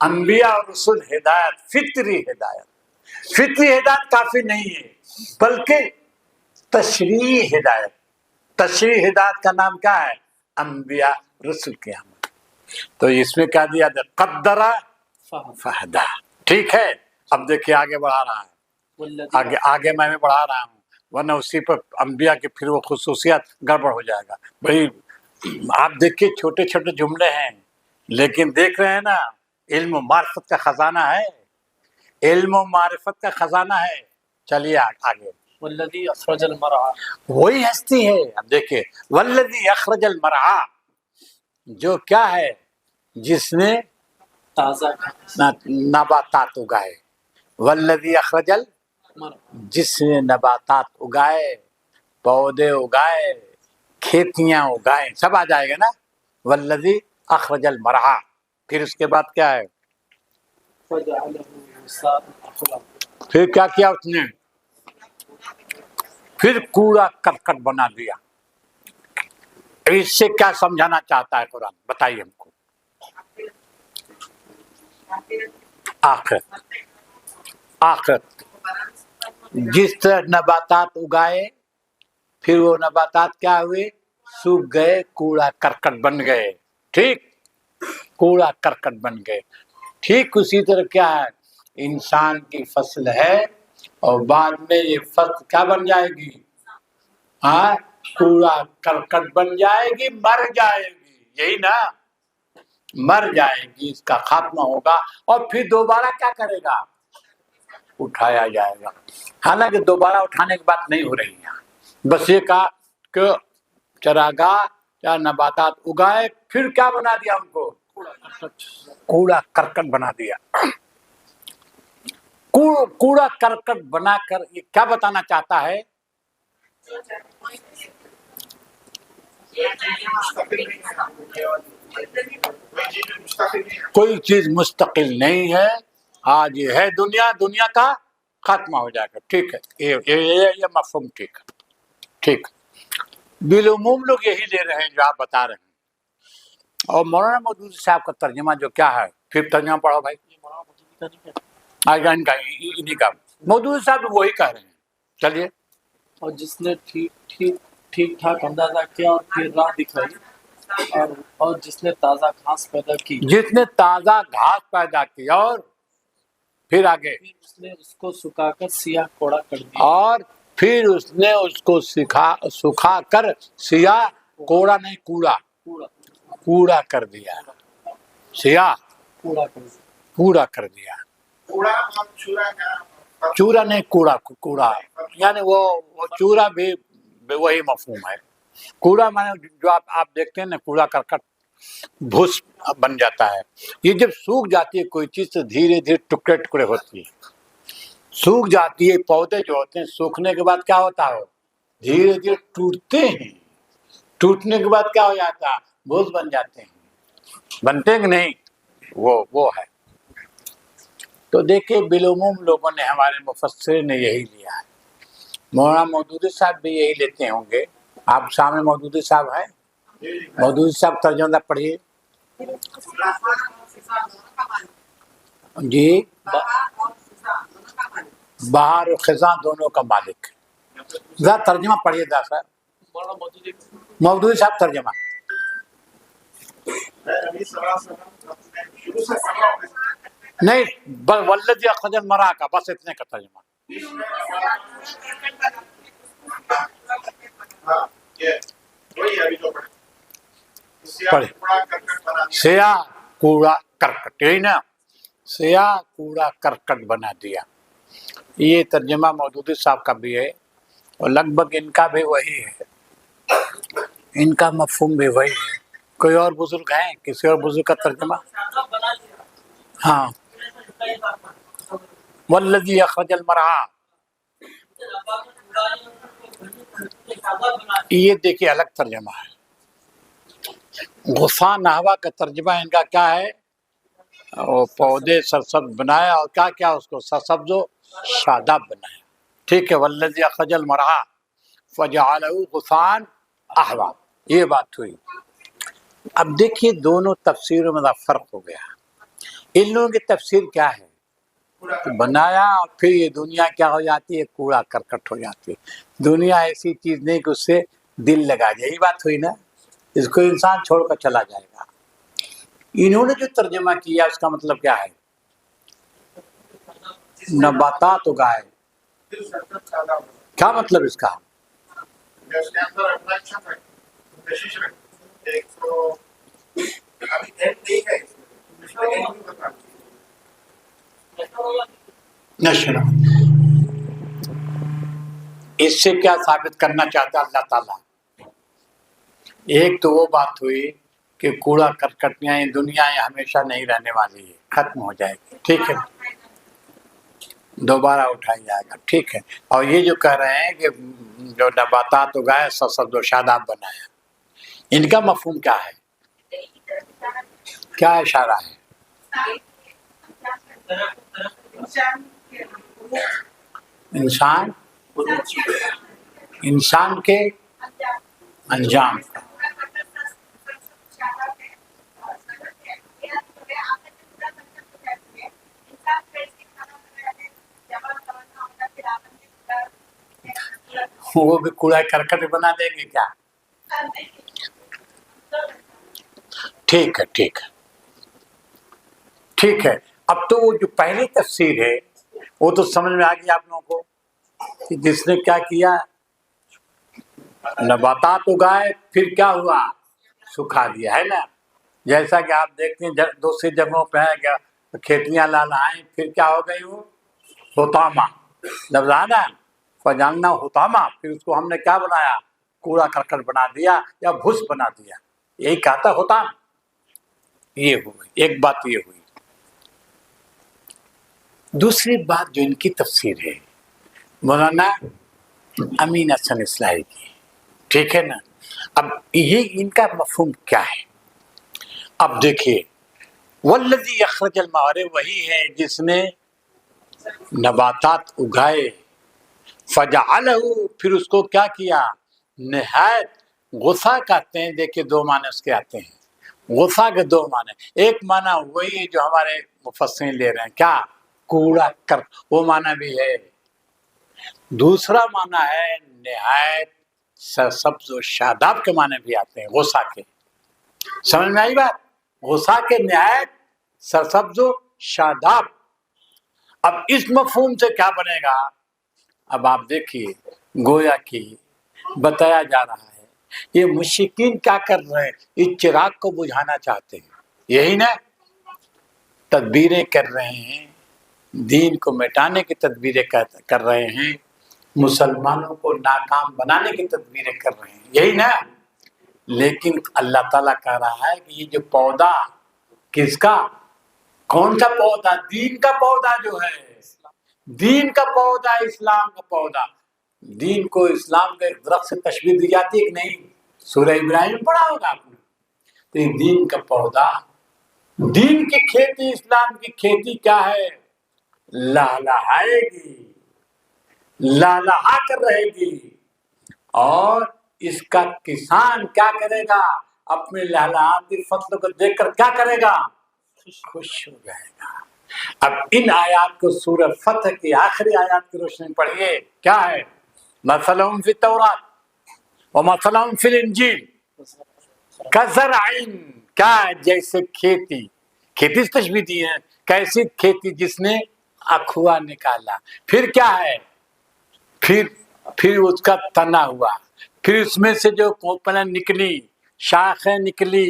انبیاء اور رسول ہدایت, فطری ہدایت. فطری ہدایت کافی نہیں ہے بلکہ تشریعی ہدایت. تشریعی ہدایت کا نام کیا ہے؟ انبیاء رسول کے عمل. تو اس میں کیا دیا جائے, قدرہ فہدہ. ٹھیک ہے, اب دیکھیے آگے بڑھا رہا ہے, آگے میں بڑھا رہا ہوں, ورنہ اسی پر انبیاء کے پھر وہ خصوصیات گڑبڑ ہو جائے گا. بھائی آپ دیکھیے چھوٹے چھوٹے جملے ہیں لیکن دیکھ رہے ہیں نا, علم و معرفت کا خزانہ ہے, علم و معرفت کا خزانہ ہے. چلیے آگے. والذی اخرج المرعى, وہی ہستی ہے. اب دیکھیے والذی اخرج المرعى, جو کیا ہے, جس نے تازہ نباتات اگائے. والذی اخرج جس نے نباتات اگائے, پودے اگائے, کھیتیاں اگائے, سب آ جائے گا نا. والذی اخرج المرعى, پھر اس کے بعد کیا ہے, فجعله غثاء احوا, پھر کیا کیا اس نے, پھر کوڑا کرکٹ بنا دیا. اس سے کیا سمجھانا چاہتا ہے قرآن, بتائیے ہم کو. آخرت جس طرح نباتات اگائے پھر وہ نباتات کیا ہوئے, سوکھ گئے, کوڑا کرکٹ بن گئے. ٹھیک, کوڑا کرکٹ بن گئے. ٹھیک اسی طرح کیا ہے, انسان کی فصل ہے اور بعد میں یہ فصل کیا بن جائے گی, ہاں کوڑا کرکٹ بن جائے گی, مر جائے گی. یہی نا, مر جائے گی, اس کا خاتمہ ہوگا اور پھر دوبارہ کیا کرے گا, اٹھایا جائے گا. حالانکہ دوبارہ اٹھانے کی بات نہیں ہو رہی ہے, بس یہ کہا کہ چراگاہ یا نباتات اگائے پھر کیا بنا دیا ہم کو, کوڑا کرکٹ بنا دیا. کوڑا کرکٹ بنا کر یہ کیا بتانا چاہتا ہے, کوئی چیز مستقل نہیں ہے. آج یہ ہے دنیا, دنیا کا ختمہ ہو جائے گا. ٹھیک ہے, یہ مفہوم ٹھیک ہے. ٹھیک, بالعموم لوگ یہی لے رہے ہیں جو آپ بتا رہے ہیں. اور مولانا مودودی صاحب کا ترجمہ جو کیا ہے, پھر ترجمہ پڑھو بھائی. انہیں کا مودودی صاحب وہی کہہ رہے ہیں. چلیے. اور جس نے ٹھیک ٹھاک اندازہ کیا اور پھر راہ دکھائی, اور جس نے تازہ گھاس پیدا کی, جس نے تازہ گھاس پیدا کی اور پھر آگے, اس نے اس کو سکھا کر سیاہ کوڑا کر دیا, اور پھر اس نے اس کو سکھا کر سیاہ کوڑا نہیں کوڑا کر دیا. سیاہ کوڑا کر دیا. کوڑا ہم چورا کیا چورا نہیں, کوڑا یعنی وہ چورا بھی وہی مفہوم ہے. کوڑا مانے جو آپ دیکھتے ہیں نا, کوڑا کرکٹ بھوس بن جاتا ہے. یہ جب سوکھ جاتی ہے کوئی چیز تو دھیرے دھیرے ٹکڑے ٹکڑے ہوتی ہے, سوکھ جاتی ہے. پودے جو ہوتے ہیں سوکھنے کے بعد کیا ہوتا ہے, دھیرے دھیرے ٹوٹتے ہیں. ٹوٹنے کے بعد کیا ہو جاتا ہے, بھوس بن جاتے ہیں. بنتے کہ نہیں, وہ ہے. تو دیکھیں بالعموم لوگوں نے, ہمارے مفسر نے یہی لیا ہے. مولانا مودودی صاحب بھی یہی لیتے ہوں گے. آپ سامنے مودودی صاحب ہیں, مودودی صاحب ترجمہ پڑھیے جی. بہار و خزاں دونوں کا مالک ہے۔ ذرا ترجمہ پڑھیے گا سر، مولانا مودودی مودودی صاحب ترجمہ۔ میں ابھی سوال سے شروع سے پڑھ رہا ہوں۔ نہیں بس والذی اخرج المرعی کا، بس اتنے کا ترجمہ۔ ہاں یہ وہی ابھی جو پڑھے پڑھے۔ سیاہ کوڑا کرکٹ، یہی نا، سیاہ کوڑا کرکٹ بنا دیا۔ یہ ترجمہ مودودی صاحب کا بھی ہے اور لگ بھگ ان کا بھی وہی ہے، ان کا مفہوم بھی وہی ہے۔ کوئی اور بزرگ ہیں؟ کسی اور بزرگ کا ترجمہ؟ ہاں، والذی اخرج المرعی، یہ دیکھیے الگ ترجمہ ہے۔ غصہ نحوہ کا ترجمہ ان کا کیا ہے؟ وہ پودے سرسبز بنایا اور کیا کیا اس کو سرسبز و شاداب بنایا، ٹھیک ہے۔ والذی اخرج المرعی فجعلہ غثاء احوا، یہ بات ہوئی۔ اب دیکھیے دونوں تفسیروں میں فرق ہو گیا۔ ان لوگوں کی تفسیر کیا ہے؟ بنایا اور پھر یہ دنیا کیا ہو جاتی ہے؟ کوڑا کرکٹ ہو جاتی ہے۔ دنیا ایسی چیز نہیں کہ اس سے دل لگا جائے، یہی بات ہوئی نا، اس کو انسان چھوڑ کر چلا جائے گا۔ انہوں نے جو ترجمہ کیا اس کا مطلب کیا ہے؟ نباتات اگائے، کیا مطلب اس کا؟ اس کے اندر اٹریکشن ہے، کشش ہے، ایک تو ابھی اینڈ نہیں ہے اس میں اینڈ نہیں بتا۔ نشر، اس سے کیا ثابت کرنا چاہتا ہے اللہ تعالیٰ؟ ایک تو وہ بات ہوئی کہ کوڑا کرکٹیاں دنیا ہمیشہ نہیں رہنے والی ہے، ختم ہو جائے گی، ٹھیک ہے، دوبارہ اٹھایا جائے گا، ٹھیک ہے۔ اور یہ جو کہہ رہے ہیں کہ جو نباتات اگائے سرسبز و شاداب بنایا، ان کا مفہوم کیا ہے؟ کیا اشارہ ہے؟ انسان کے انجام، وہ بھی کوڑا کرکٹ بنا دیں گے کیا؟ ٹھیک ہے، ٹھیک ہے، ٹھیک ہے۔ اب تو وہ جو پہلی تفسیر ہے وہ تو سمجھ میں آ گئی آپ لوگوں کو، کہ جس نے کیا کیا، نباتات اگائے پھر کیا ہوا؟ سکھا دیا، ہے نا۔ جیسا کہ آپ دیکھتے ہیں دوسری جگہوں پہ ہے کہ کھیتیاں لہلائیں پھر کیا ہو گئی؟ وہ حطامہ لفظ ہے نا، فجعلنا حطامہ، پھر اس کو ہم نے کیا بنایا؟ کوڑا کرکٹ بنا دیا یا بھس بنا دیا، یہی کہتا حطام۔ یہ ہوئی ایک بات، یہ ہوئی۔ دوسری بات جو ان کی تفسیر ہے مولانا امین حسن اصلاحی کی، ٹھیک ہے نا۔ اب یہ ان کا مفہوم کیا ہے؟ اب دیکھیے، والذی اخرج المرعی وہی ہے جس نے نباتات اگائے، فجعلہ پھر اس کو کیا کیا؟ نہایت غصہ کہتے ہیں، دیکھیے دو معنی اس کے آتے ہیں، غصہ کے دو معنی، ایک معنی وہی جو ہمارے مفسرین لے رہے ہیں، کیا؟ کوڑا کر، وہ معنی بھی ہے۔ دوسرا معنی ہے نہایت سرسبز و شاداب کے معنی بھی آتے ہیں، غصہ کے۔ سمجھ میں آئی بات؟ غصہ کے نہایت سرسبز و شاداب۔ اب اس مفہوم سے کیا بنے گا؟ اب آپ دیکھیے، گویا کہ بتایا جا رہا ہے یہ مشرکین کیا کر رہے ہیں؟ اس چراغ کو بجھانا چاہتے ہیں، یہی نا، تدبیریں کر رہے ہیں، دین کو مٹانے کی تدبیریں کر رہے ہیں، مسلمانوں کو ناکام بنانے کی تدبیریں کر رہے ہیں، یہی نا۔ لیکن اللہ تعالیٰ کہہ رہا ہے کہ یہ جو پودا، کس کا؟ کون سا پودا؟ دین کا پودا جو ہے، دین کا پودا، اسلام کا پودا۔ دین کو اسلام کے ایک درخت سے تشبیہ دی جاتی ہے کہ نہیں؟ سورہ ابراہیم پڑھا ہوگا آپ نے۔ تو یہ دین کا پودا، دین کی کھیتی، اسلام کی کھیتی کیا ہے؟ لہلہائے گی، لہلہا کر رہے گی، اور اس کا کسان کیا کرے گا؟ اپنے لہلہاتی فصل کو دیکھ کر کیا کرے گا؟ خوش ہو جائے گا۔ اب ان آیات کو سورہ فتح کی آخری آیات کی روشنی میں پڑھیے، کیا ہے؟ مثلہم فی التورات ومثلہم فی الانجیل کزرع، کیا ہے؟ جیسے کھیتی سے تشبیہ دی ہے، کیسی کھیتی جس نے اخوا نکالا، پھر کیا ہے؟ پھر اس کا تنا ہوا، پھر اس میں سے جو کوپلیں نکلی، شاخیں نکلی،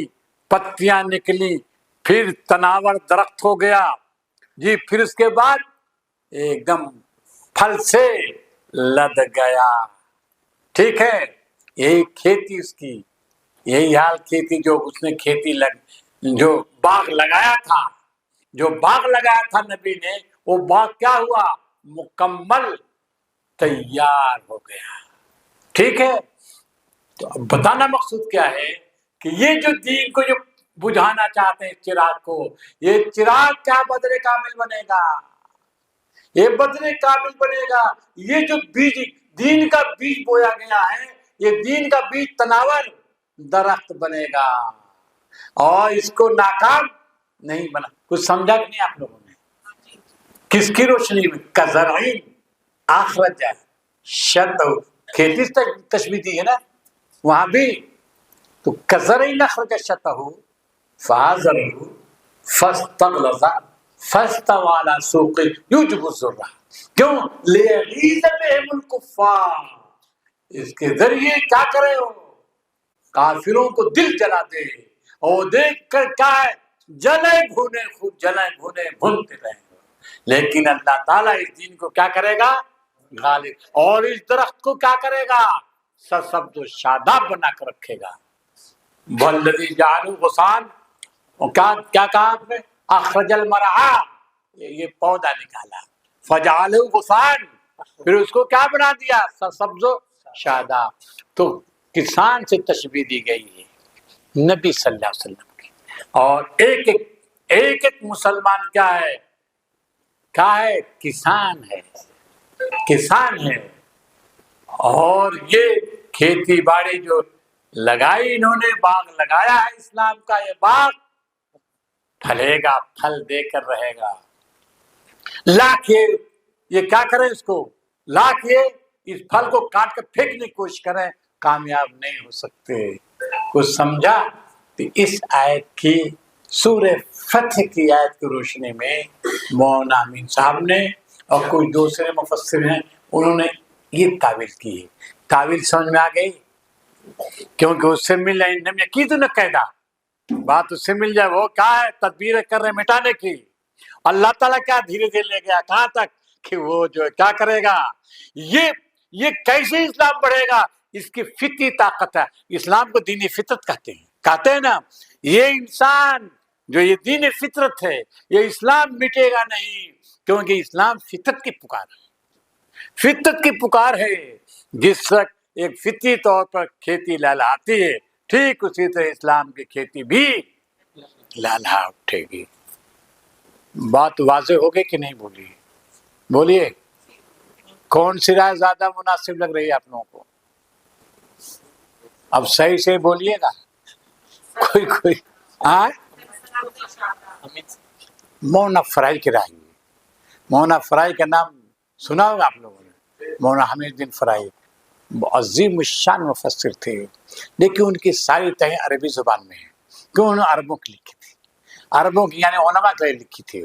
پتیاں نکلی، پھر تناور درخت ہو گیا جی، پھر اس کے بعد ایک دم پھل سے لد گیا، ٹھیک ہے؟ یہی کھیتی اس کی، یہی حال کھیتی جو اس نے جو باغ لگایا تھا نبی نے، وہ باغ کیا ہوا؟ مکمل تیار ہو گیا، ٹھیک ہے؟ تو اب بتانا مقصود کیا ہے کہ یہ جو دین کو جو بجھانا چاہتے ہیں چراغ کو، یہ چراغ کیا بدر کامل بنے گا؟ یہ بدر کامل بنے گا، یہ جو بیج دین کا بیج بویا گیا ہے، یہ دین کا بیج تناور درخت بنے گا، اور اس کو ناکام نہیں بنا۔ کچھ سمجھا کہ نہیں آپ لوگوں نے؟ کس کی روشنی میں؟ کزرعین اخرج شطہ، کھیتی سے تشبیہ دی ہے نا وہاں بھی، تو کزرعین اخرج شطہ فآزره فاستغلظ فاستوى على سوقه يعجب الزراع، کیوں؟ لیغیظ بهم الکفار، اس کے ذریعے کیا کرے ہو؟ کافروں کو دل جلا دے، اور دیکھ کر کیا ہے؟ جلے بھونے بھونتے رہے، لیکن اللہ تعالیٰ اس دین کو کیا کرے گا؟ غالب، اور اس درخت کو کیا کرے گا؟ سرسبز و شاداب بنا کر رکھے گا۔ والذی جعلوا غصان، اور کیا کہا آپ نے؟ اخرج المرعا، یہ پودا نکالا، فجعلوا غصان، پھر اس کو کیا بنا دیا؟ سرسبز و شاداب۔ تو کسان سے تشبیہ دی گئی ہے نبی صلی اللہ علیہ وسلم کی، اور ایک مسلمان کیا ہے؟ کسان ہے، اور یہ کھیتی باڑی جو لگائی انہوں نے، باغ لگایا ہے اسلام کا، یہ باغ پھلے گا، پھل دے کر رہے گا، لاکھ یہ کیا کریں؟ اس کو لاکھ اس پھل کو کاٹ کر پھینکنے کی کوشش کریں، کامیاب نہیں ہو سکتے۔ کچھ سمجھا؟ تو اس آیت کی سورہ فتح کی آیت کی روشنی میں مولانا امین صاحب نے اور کوئی دوسرے مفسر ہیں، انہوں نے یہ تعویل کی ہے۔ تعویل سمجھ میں آ گئی؟ کیونکہ اس سے مل جائے نم یقید نہ قیدا، بات اس سے مل جائے، وہ کیا ہے؟ تدبیر کر رہے مٹانے کی، اللہ تعالیٰ کیا دھیرے دھیرے لے گیا کہاں تک کہ وہ جو کیا کرے گا، یہ کیسے اسلام بڑھے گا؟ اس کی فطری طاقت ہے، اسلام کو دین فطرت کہتے ہیں نا، یہ انسان جو یہ دین فطرت ہے، یہ اسلام مٹے گا نہیں، کیونکہ اسلام فطرت کی پکار ہے، فطرت کی پکار ہے، جس وقت ایک فطری طور پر کھیتی لہلہاتی ہے، ٹھیک اسی طرح اسلام کی کھیتی بھی لہلہا اٹھے گی۔ بات واضح ہوگی کہ نہیں؟ بولیے کون سی رائے زیادہ مناسب لگ رہی ہے آپ لوگوں کو؟ اب صحیح سے بولیے گا، کوئی مولانا فرائی کی رائے، مولانا فرائی کا نام سنا ہوگا آپ لوگوں نے، مولانا حمید الدین فرائی عظیم الشان مفسر تھے، لیکن ان کی ساری تہیں عربی زبان میں ہیں، کیوں؟ انہوں نے عربوں کی لکھی تھی، عربوں کی یعنی علماء کے لیے لکھی تھی،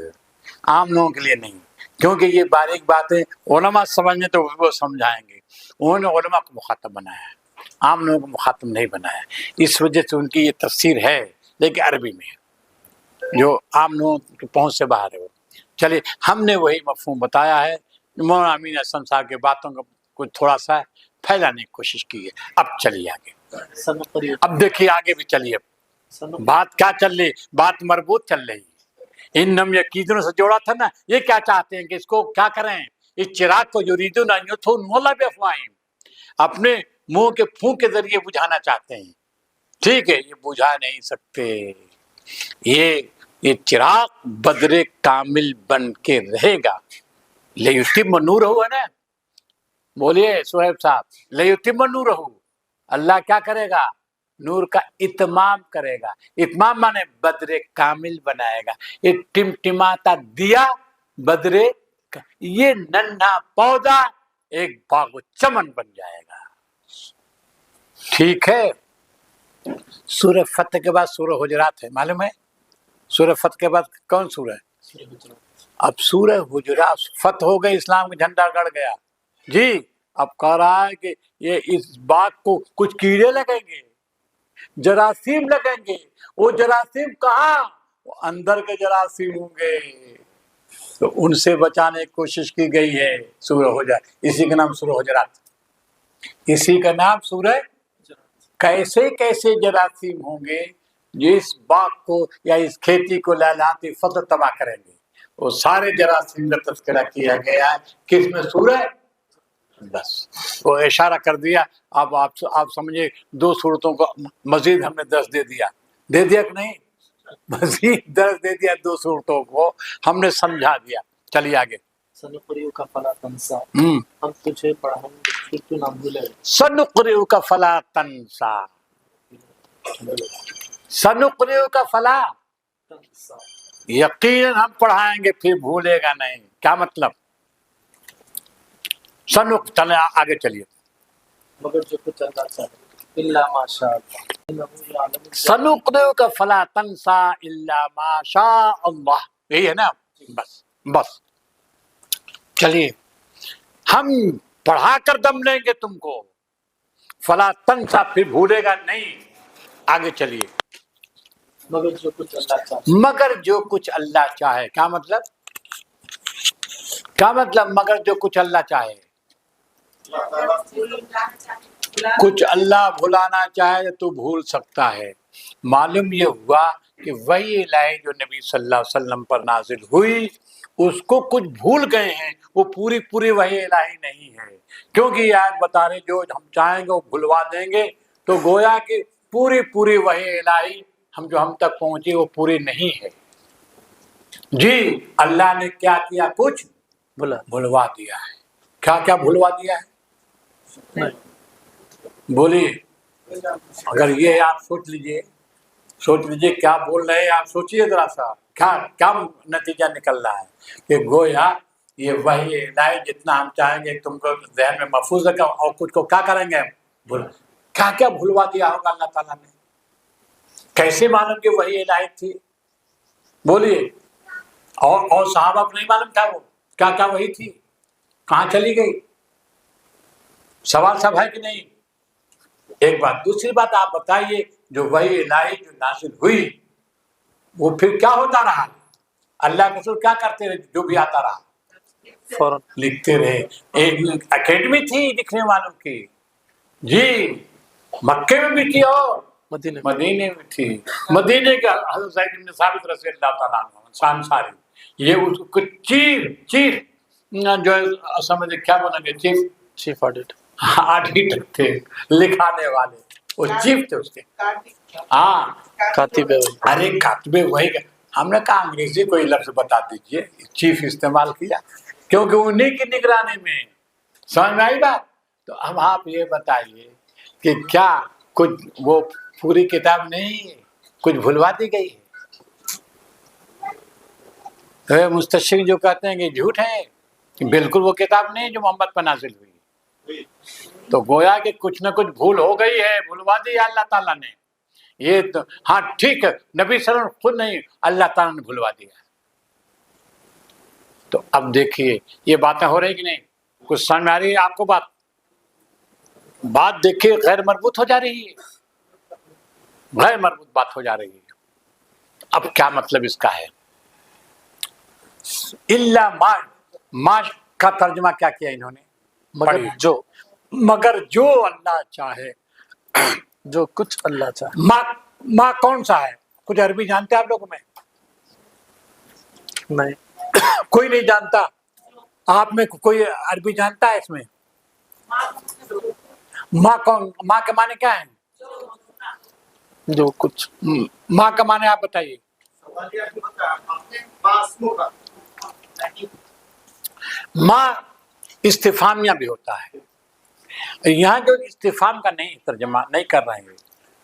عام لوگوں کے لیے نہیں، کیونکہ یہ باریک باتیں علماء سمجھنے تو وہ سمجھائیں گے، انہوں نے علماء کو مخاطب بنایا ہے، عام لوگوں کو مخاطب نہیں بنایا، اس وجہ سے ان کی یہ تفسیر ہے لیکن عربی میں ہے، جو عام لوگوں کی پہنچ سے باہر ہے وہ۔ چلیے ہم نے وہی مفہوم بتایا ہے، مولانا امین احسن صاحب کے باتوں کو کچھ تھوڑا سا پھیلانے کی کوشش کی ہے۔ اب چلیے آگے، اب دیکھیے آگے بھی چلیے، بات کیا چل رہی؟ بات مربوط چل رہی ہے، ان نم یقیدوں سے جوڑا تھا نا، یہ کیا چاہتے ہیں کہ اس کو کیا کریں؟ اس چراغ کو یریدون ان یطفئوا النور بافواہہم، اپنے منہ کے پھونک کے ذریعے بجھانا چاہتے ہیں، ٹھیک ہے؟ یہ بجھا نہیں سکتے، یہ چراغ بدر کامل بن کے رہے گا، لیتم نورہ ہے نا، بولیے سہیب صاحب، لیتم نورہ، اللہ کیا کرے گا؟ نور کا اتمام کرے گا. اتمام مانے بدر کامل بنائے گا. یہ ٹمٹماتا دیا بدر یہ ننھا پودا ایک باغ و چمن بن جائے گا. ٹھیک ہے. سورہ فتح کے بعد سورہ حجرات ہے، معلوم ہے؟ سورہ فتح کے بعد کون سورہ ہے؟ اب سورہ حجرات فتح ہو گئی، اسلام کا جھنڈا گڑ گیا جی. اب کہہ رہا ہے کہ یہ اس باغ کو کچھ کیڑے لگیں گے، جراثیم لگیں گے. وہ جراثیم کہاں؟ وہ اندر کے جراثیم ہوں گے، تو ان سے بچانے کی کوشش کی گئی ہے. سورہ حجرات، اسی کا نام سورہ حجرات، اسی کا نام سورہ. کیسے کیسے جراثیم ہوں گے جو اس باغ کو یا اس کھیتی کو لہلاتی فصل تباہ کریں گے، وہ سارے جراثیم کا تذکرہ کیا گیا ہے. کس میں؟ سورہ. بس وہ اشارہ کر دیا. اب آپ سمجھے 2 صورتوں کو مزید ہم نے 10 دے دیا کہ نہیں؟ مزید 10 دے دیا، 2 صورتوں کو ہم نے سمجھا دیا. چلیے آگے. سنقرئک فلا تنسا، ہم تجھے پڑھائیں گے پھر تو نہ بھولے. سنقرئک فلا تنسا، سنقرئک فلا، تنسا یقیناً ہم پڑھائیں گے پھر بھولے گا نہیں. کیا مطلب؟ چلے آگے چلیے. مگر جو کچھ اللہ چاہے، الا ما شاء اللہ، انه یعلم سنقرئک فلا تنسا الا ما شاء اللہ. یہی ہے نا؟ بس چلیے. ہم پڑھا کر دم لیں گے تم کو. فلا تنسا پھر بھولے گا نہیں. آگے چلیے. مگر جو کچھ اللہ چاہے، مگر جو کچھ اللہ چاہے. کیا مطلب؟ کیا مطلب مگر جو کچھ اللہ چاہے؟ کچھ اللہ بھلانا چاہے تو بھول سکتا ہے. معلوم یہ ہوا کہ وہی الہی جو نبی صلی اللہ علیہ وسلم پر نازل ہوئی اس کو کچھ بھول گئے ہیں. وہ پوری وہی الہی نہیں ہے، کیونکہ یہ آیت بتا رہے جو ہم چاہیں گے وہ بھلوا دیں گے. تو گویا کہ پوری وہی الہی ہم تک پہنچی وہ پوری نہیں ہے جی. اللہ نے کیا کیا؟ کچھ بھلوا دیا ہے. کیا بھلوا دیا ہے؟ بولیے. اگر یہ آپ سوچ لیجئے کیا بول رہے ہیں آپ. سوچئے ذرا سا کیا نتیجہ نکل رہا ہے کہ گویا یہ وہی الہی جتنا ہم چاہیں گے تم کو ذہن میں محفوظ رکھا، اور کچھ کو کیا کریں گے ہم؟ کیا بھلوا دیا ہوگا اللہ تعالیٰ نے؟ کیسے معلوم کہ وہی الہی تھی؟ بولیے. اور صحابہ کو نہیں معلوم تھا وہ کیا وہی تھی؟ کہاں چلی گئی؟ سوال سب ہے کہ نہیں؟ ایک بات. دوسری بات آپ بتائیے جو وہی الہی جو نازل ہوئی وہ پھر کیا ہوتا رہا؟ اللہ کے رسول کیا کرتے رہے؟ جو بھی آتا رہا فوراً لکھتے رہے. ایک اکیڈمی تھی لکھنے والوں کی جی. مکے میں بھی تھی اور مدینے میں تھی. مدینے کا حضرت زید بن ثابت رضی اللہ تعالیٰ عنہ انصاری، یہ اس کو چیف جو ہے سمجھے کیا بولیں گے، چیف آڈیٹر تھے، لکھانے والے. وہ چیف تھے اس کے. ہاں کاتب ہے. ارے کاتب وہی. ہم نے کہا انگریزی کوئی لفظ بتا دیجئے. چیف استعمال کیا کیونکہ انہیں کی نگرانی میں. سمجھ میں آئی بات؟ تو اب آپ یہ بتائیے کہ کیا کچھ وہ پوری کتاب نہیں ہے، کچھ بھلوا دی گئی ہے؟ مستشرق جو کہتے ہیں کہ جھوٹ ہے، بالکل وہ کتاب نہیں جو محمد پر نازل ہوئی. تو گویا کہ کچھ نہ کچھ بھول ہو گئی ہے، بھلوا دی اللہ تعالیٰ نے. یہ تو ہاں ٹھیک ہے، نبی صلی اللہ علیہ وسلم خود نہیں، اللہ تعالیٰ نے بھلوا دیا. تو اب دیکھیے یہ باتیں ہو رہی کہ نہیں؟ کچھ سمجھ میں آ رہی ہے آپ کو بات دیکھیے غیر مربوط ہو جا رہی ہے، غیر مربوط بات ہو جا رہی ہے. اب کیا مطلب اس کا ہے؟ اللہ ما کا ترجمہ کیا کیا انہوں نے؟ مگر جو اللہ چاہے. جو کچھ اللہ چاہے. ماں کون سا ہے؟ کچھ عربی جانتے ہیں آپ لوگوں میں؟ نہیں. کوئی نہیں جانتا. آپ میں کوئی عربی جانتا ہے اس میں؟ ماں کے معنی کیا ہے؟ جو کچھ. ماں کا معنی آپ بتائیے. ماں استفہامیہ بھی ہوتا ہے. یہاں جو استفہام کا نہیں ترجمہ نہیں کر رہے ہیں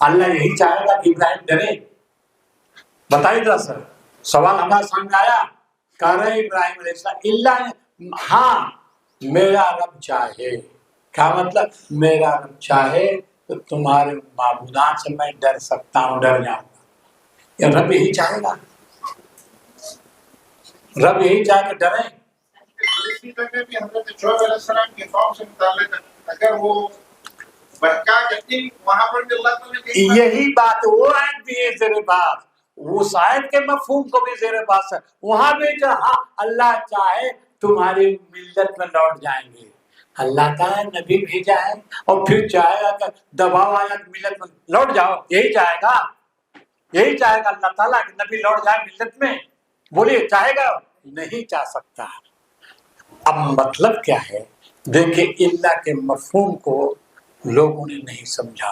اللہ یہی چاہے گا کہ ابراہیم ڈرے؟ بتائیے ذرا سر، سوال ہمارے سامنے آیا، کہہ رہے ابراہیم علیہ السلام اللہ، ہاں میرا رب چاہے، کیا مطلب میرا رب چاہے تو تمہارے معبودان سے میں ڈر سکتا ہوں، ڈر جاؤں گا، یا رب یہی چاہے گا؟ رب یہی چاہے کہ ڈریں؟ اسی جگہ بھی حضرت شعیب علیہ السلام کے قوم سے متعلق اگر وہ بہکا کرتی وہاں پر بھی اللہ تعالیٰ نے یہی بات وہ آیت بھی ہے زیر بات، اس آیت کے مفہوم کو بھی زیر بات ہے، وہاں بھی جو ہاں اللہ چاہے تمہاری ملت میں لوٹ جائیں گے، اللہ تعالیٰ نبی بھیجا ہے اور پھر چاہے گا کہ دباؤ آیا کہ ملت میں لوٹ جاؤ، یہی چاہے گا، یہی چاہے گا اللہ تعالیٰ کہ نبی لوٹ جائے ملت میں؟ بولیے چاہے گا؟ نہیں چاہ سکتا۔ اب مطلب کیا ہے؟ دیکھیں اللہ کے مفہوم کو لوگوں نے نہیں سمجھا،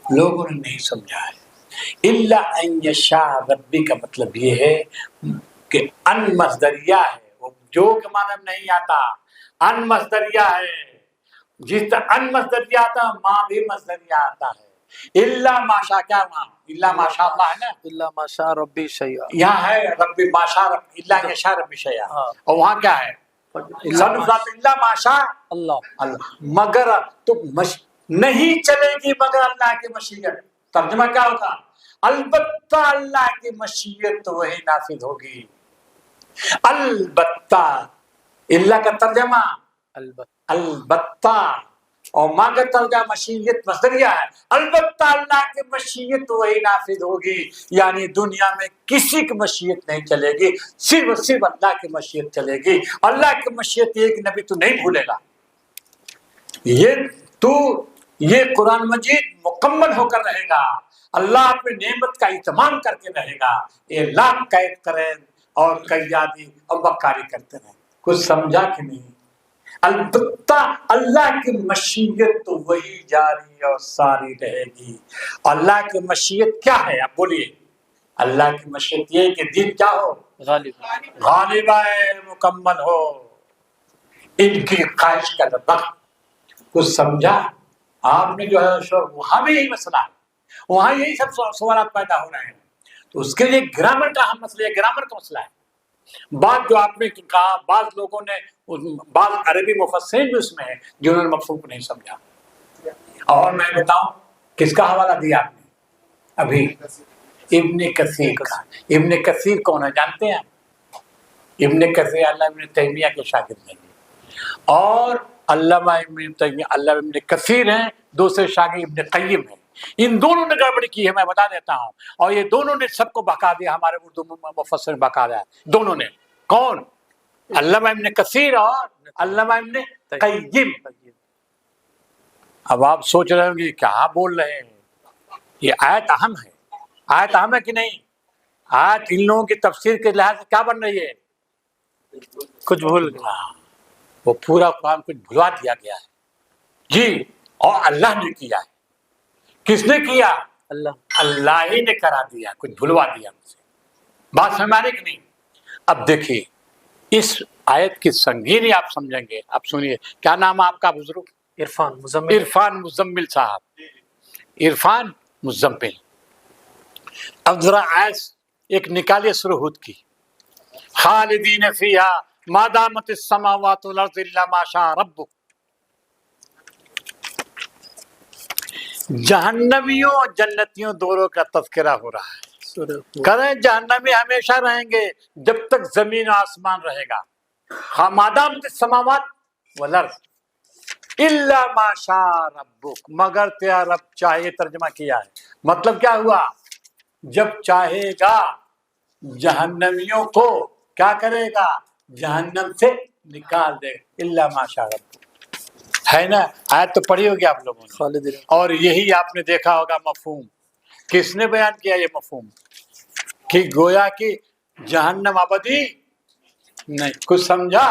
لوگوں نے نہیں سمجھا ہے۔ اللہ ان یشاء ربی کا مطلب یہ ہے کہ ان مصدریہ ہے، وہ جو کے معنی میں نہیں آتا، ان مصدریہ ہے، جس طرح ان مصدریہ آتا ماں بھی مصدریہ آتا ہے۔ اللہ ماشاء، کیا ماں اللہ ماشاء اللہ ہے نا، اللہ ماشاء ربی شیئا، یہاں ہے ربی ماشاء رب اللہ یشاء ربی شیئا، اور وہاں کیا ہے اللہ ماشاء اللہ، اللہ، مگر تو نہیں چلے گی مگر اللہ کی مشیت۔ ترجمہ کیا ہوگا؟ البتہ اللہ کی مشیت تو وہی نافذ ہوگی، البتہ۔ اللہ کا ترجمہ البتہ، اور ماں کا ترجمہ مشیت مصدریہ ہے، البتہ اللہ کی مشیت تو وہی نافذ ہوگی، یعنی دنیا میں کسی کی مشیت نہیں چلے گی، صرف صرف اللہ کی مشیت چلے گی۔ اللہ کی مشیت یہ کہ نبی تو نہیں بھولے گا، یہ قرآن مجید مکمل ہو کر رہے گا، اللہ اپنی نعمت کا اہتمام کر کے رہے گا، یہ لاکھ قید کریں اور قیادی اور بکاری کرتے رہیں۔ کچھ سمجھا کہ نہیں؟ البتہ اللہ کی مشیت تو وہی جاری اور ساری رہے گی۔ اللہ کی مشیت کیا ہے؟ آپ بولیے۔ اللہ کی مشیت یہ کہ دین کیا ہو؟ غالب آئے، مکمل ہو، ان کی خواہش کا وقت۔ کچھ سمجھا؟ آپ نے جو ہے وہاں بھی یہی مسئلہ ہے، وہاں یہی سب سوالات پیدا ہو رہے ہیں، تو اس کے لیے گرامر کا اہم مسئلہ ہے، گرامر کا مسئلہ ہے۔ بات جو آپ نے کہا، بعض لوگوں نے، بعض عربی مفسرین بھی اس میں ہیں جنہوں نے مفہوم کو نہیں سمجھا۔ اور میں بتاؤں کس کا حوالہ دیا آپ نے ابھی؟ ابن کثیر کا۔ ابن کثیر کون ہے جانتے ہیں؟ ابن کثیر اللہ ابن تیمیہ کے شاگرد ہیں، اور علامہ ابن تیمیہ علامہ ابن کثیر ہیں، دوسرے شاگرد ابن قیم ہیں۔ ان دونوں نے گڑبڑی کی ہے، میں بتا دیتا ہوں، اور یہ دونوں نے سب کو بہکا دیا، ہمارے اردو مفسر نے بہکا دیا دونوں نے۔ کون؟ علامہ ابن کثیر اور علامہ ابن قیم۔ اب آپ سوچ رہے ہوں گے کیا بول رہے ہیں، یہ آیت اہم ہے، آیت اہم ہے کہ نہیں؟ آیت ان لوگوں کی تفسیر کے لحاظ سے کیا بن رہی ہے؟ کچھ بھول گئے، وہ پورا قرآن کچھ بھلوا دیا گیا ہے جی، اور اللہ نے کیا ہے۔ کس نے کیا؟ اللہ ہی نے کرا دیا، کچھ بھلوا دیا مجھ سے۔ بات سمجھ آ رہی کہ نہیں؟ اب دیکھیے اس آیت کی سنگینی آپ سمجھیں گے۔ اب سنیے، کیا نام ہے آپ کا بزرگ؟ عرفان مزمل صاحب، عرفان مزمل۔ اب ذرا آیت ایک نکالیے سرہود کی، خالدین فیہا ما دامت السماوات والارض الا ما شاء ربک۔ جہنمیوں اور جنتیوں دونوں کا تذکرہ ہو رہا ہے۔ کریں جہنمی ہمیشہ رہیں گے جب تک زمین و آسمان رہے گا، ما دامت السماوات والارض الا ما شاء ربک، مگر تیرا رب چاہے۔ ترجمہ کیا ہے، مطلب کیا ہوا؟ جب چاہے گا جہنمیوں کو کیا کرے گا؟ جہنم سے نکال دے، الا ما شاء ربک، ہے نا؟ آیت تو پڑھی ہوگی آپ لوگوں نے، اور یہی آپ نے دیکھا ہوگا مفہوم۔ کس نے بیان کیا یہ مفہوم؟ کہ گویا کہ جہنم ابدی نہیں۔ کچھ سمجھا؟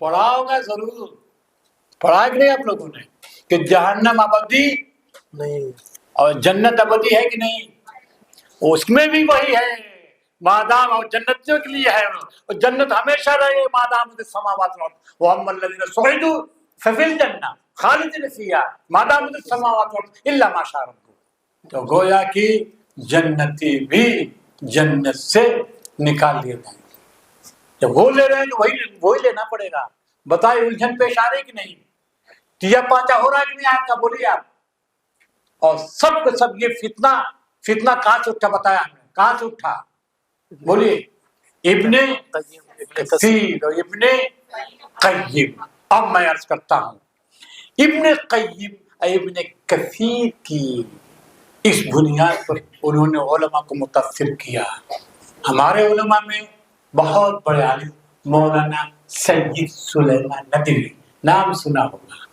پڑھا ہوگا ضرور، پڑھا کہ نہیں آپ لوگوں نے کہ جہنم ابدی نہیں اور جنت ابدی ہے کہ نہیں؟ اس میں بھی وہی ہے، مادام، اور جنتیوں کے لیے ہے، اور جنت ہمیشہ رہے مادام السماوات والارض واما الذین سعدوا ففی الجنہ خالدین فیہا ما دامت السماوات والارض الا ما شاء ربک۔ تو گویا کہ جنتی بھی جنت سے نکال دیے جائیں گے۔ جب وہ لے رہے ہیں تو وہی لینا پڑے گا۔ بتائیے الجھن پیش آ رہی کہ نہیں؟ تیا پانچا ہو رہا ہے کہ نہیں آپ کا؟ بولیے آپ۔ اور سب کا سب یہ فتنہ کہاں سے اٹھا بتایا ہم نے؟ کہاں سے اٹھا؟ بولیے۔ ابن کثیر اور ابن قیم۔ اب میں عرض کرتا ہوں ابن قیم ابن کثیر کی اس بنیاد پر انہوں نے علماء کو متاثر کیا۔ ہمارے علماء میں بہت بڑے عالم مولانا سید سلیمان ندوی، نام سنا ہوگا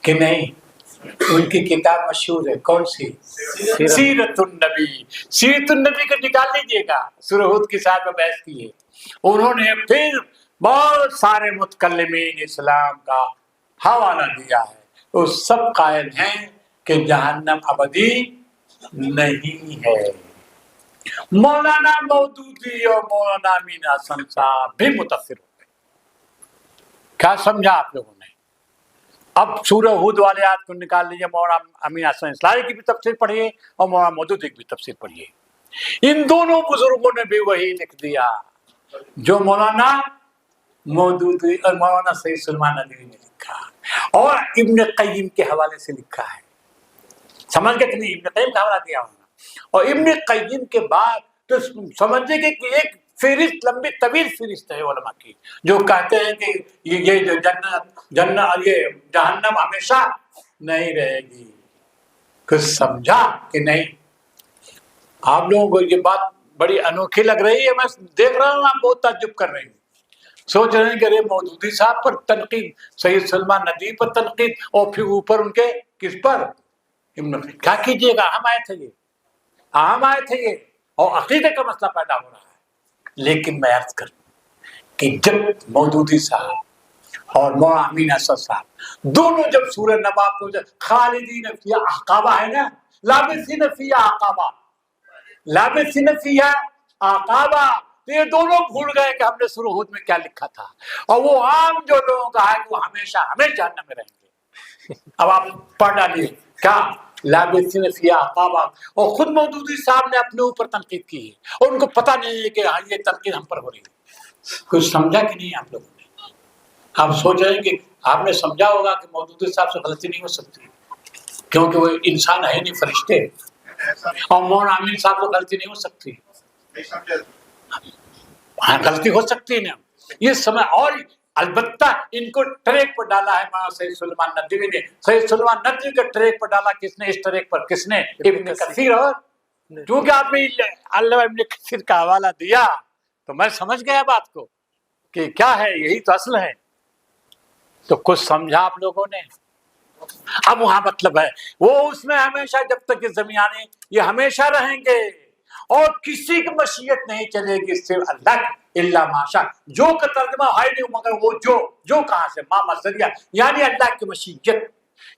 کہ نہیں؟ ان کی کتاب مشہور ہے، کون سی؟ سیرت النبی۔ سیرت النبی کو نکال لیجیے گا، سورہ ہود کی ساتھ میں بحث کی ہے۔ انہوں نے پھر بہت سارے متکلمین اسلام کا حوالہ دیا ہے، وہ سب قائل ہیں کہ جہنم ابدی نہیں ہے۔ مولانا مودودی اور مولانا امین حسن صاحب بھی متاثر ہو گئے۔ کیا سمجھا آپ لوگوں نے؟ اب سورہ ہود والے آیات کو نکال لیجیے، مولانا امین حسن اصلاحی کی بھی تفسیر پڑھیے اور مولانا مودودی کی بھی تفسیر پڑھیے۔ ان دونوں بزرگوں نے بھی وہی لکھ دیا جو مولانا مودودی اور مولانا سید سلیمان ندوی نے لکھا، اور ابن قیم کے حوالے سے لکھا ہے۔ سمجھ گئے کہ نہیں؟ ابن قیم کا حوالہ دیا ہونا، اور ابن قیم کے بعد تو سمجھے کہ ایک فہرست، لمبی طویل فہرست ہے علماء کی، جو کہتے ہیں کہ یہ جو جنت یہ جہنم ہمیشہ نہیں رہے گی۔ کچھ سمجھا کہ نہیں؟ آپ لوگوں کو یہ بات بڑی انوکھی لگ رہی ہے، میں دیکھ رہا ہوں آپ بہت تعجب کر رہے ہیں، سوچ رہے ہیں کہ ارے مودودی صاحب پر تنقید، سید سلیمان ندوی پر تنقید، اور پھر اوپر ان کے کس پر؟ کیا کیجیے گا، اہم آیت ہے یہ، اہم آیت ہے یہ، اور عقیدے کا مسئلہ پیدا ہو رہا ہے۔ لیکن میں عرض کروں کہ جب مودودی صاحب اور مولانا امین حسن صاحب دونوں جب سورہ نبا کو خالدین فیہا احقابہ ہے نا، لابثین فیہا احقابہ، لابثین فیہا احقابہ، تو یہ دونوں بھول گئے کہ ہم نے سورہ ہود میں کیا لکھا تھا، اور وہ عام جو لوگوں کا ہے وہ ہمیشہ جہنم میں رہیں گے۔ اب آپ پڑھ ڈالیے کیا لابثین فیہا احقابہ، اور خود مودودی صاحب نے اپنے اوپر تنقید کی ہے، اور ان کو پتہ نہیں ہے کہ یہ تنقید ہم پر ہو رہی ہے۔ کچھ سمجھا کہ نہیں آپ لوگوں نے؟ آپ سوچ رہے ہیں کہ آپ نے سمجھا ہوگا کہ مودودی صاحب سے غلطی نہیں ہو سکتی، کیونکہ وہ انسان ہے نہیں، فرشتے، اور مولانا امین صاحب کو غلطی نہیں ہو سکتی۔ ہاں غلطی ہو سکتی ہے نا، یہ سمجھ۔ اور البتہ ان کو ٹریک پر ڈالا ہے مولانا سید سلیمان ندوی نے۔ سید سلیمان ندوی کے ٹریک پر ڈالا کس نے؟ اس ٹریک پر کس نے؟ ابن کثیر۔ اور کیونکہ آپ نے اللہ ابن کثیر کا حوالہ دیا تو میں سمجھ گیا بات کو کہ کیا ہے، یہی تو اصل ہے۔ تو کچھ سمجھا آپ لوگوں نے؟ اب وہاں مطلب ہے وہ اس میں ہمیشہ، جب تک یہ زمیانے یہ ہمیشہ رہیں گے، اور کسی کی مشیت نہیں چلے گی صرف اللہ کی، الا ماشاء، جو کا ترجمہ ہے نہیں مگر وہ جو کہاں سے، ما مصدریہ، یعنی اللہ کی مشیت،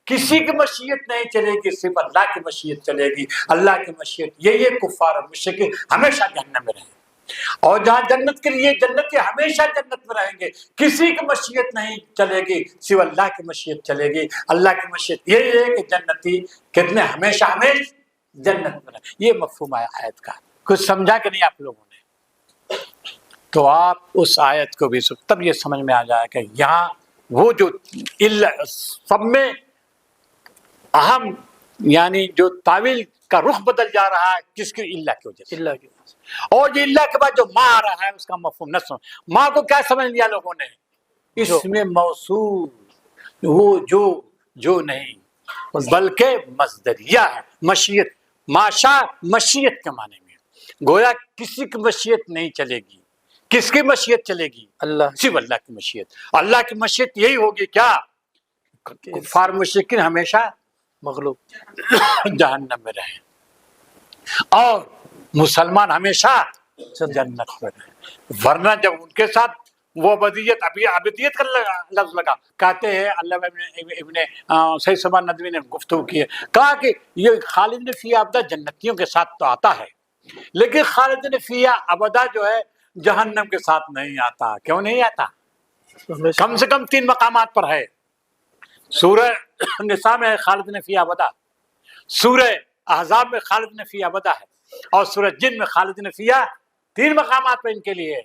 کسی کی مشیت نہیں چلے گی، صرف اللہ کی مشیت چلے گی، اللہ کی مشیت۔ یہ کفار اور مشرکین ہمیشہ جہنم میں رہیں گے، اور جہاں جنت کے لیے جنتی ہمیشہ جنت میں رہیں گے، کسی کی مشیت نہیں چلے گی، صرف اللہ کی مشیت چلے گی۔ اللہ کی مشیت یہی ہے کہ جنتی کتنے ہمیشہ جنت میں رہیں۔ یہ مفہوم ہے آیت کا۔ کچھ سمجھا کہ نہیں آپ لوگوں نے؟ تو آپ اس آیت کو بھی تب یہ سمجھ میں آ جائے کہ یہاں وہ جو سب میں اہم، یعنی جو تعویل کا رخ بدل جا رہا ہے، کس کی؟ اللہ کی وجہ سے، اللہ کی وجہ سے۔ اور یہ اللہ کے بعد جو ماں آ رہا ہے اس کا مفہوم نہ سمجھ۔ ماں کو کیا سمجھ لیا لوگوں نے؟ اس میں موصول، وہ جو نہیں بلکہ مصدریہ ہے، مشیت، ماشا مشیت کے معنی میں، گویا کسی کی مشیت نہیں چلے گی۔ کس کی مشیت چلے گی؟ اللہ، صرف اللہ کی مشیت۔ اللہ کی مشیت یہی ہوگی کیا؟ کفار مشرکین ہمیشہ مغلوب جہنم میں رہیں، اور مسلمان ہمیشہ جنت میں رہیں۔ ورنہ جب ان کے ساتھ وہ ابدیت کا لفظ لگا، کہتے ہیں اللہ ابن سید سلیمان ندوی نے گفتگو کی ہے، کہا کہ یہ خالدین فیہا ابدا جنتیوں کے ساتھ تو آتا ہے، لیکن خالدین فیہا ابدا جو ہے جہنم کے ساتھ نہیں آتا۔ کیوں نہیں آتا؟ کم سے کم 3 مقامات پر ہے۔ سورہ نساء میں ہے خالدین فیہا ابدا، سورہ احزاب میں خالدین فیہا ابدا ہے، اور سورہ جن میں خالدین فیہا 3 مقامات پہ ان کے لیے ہے،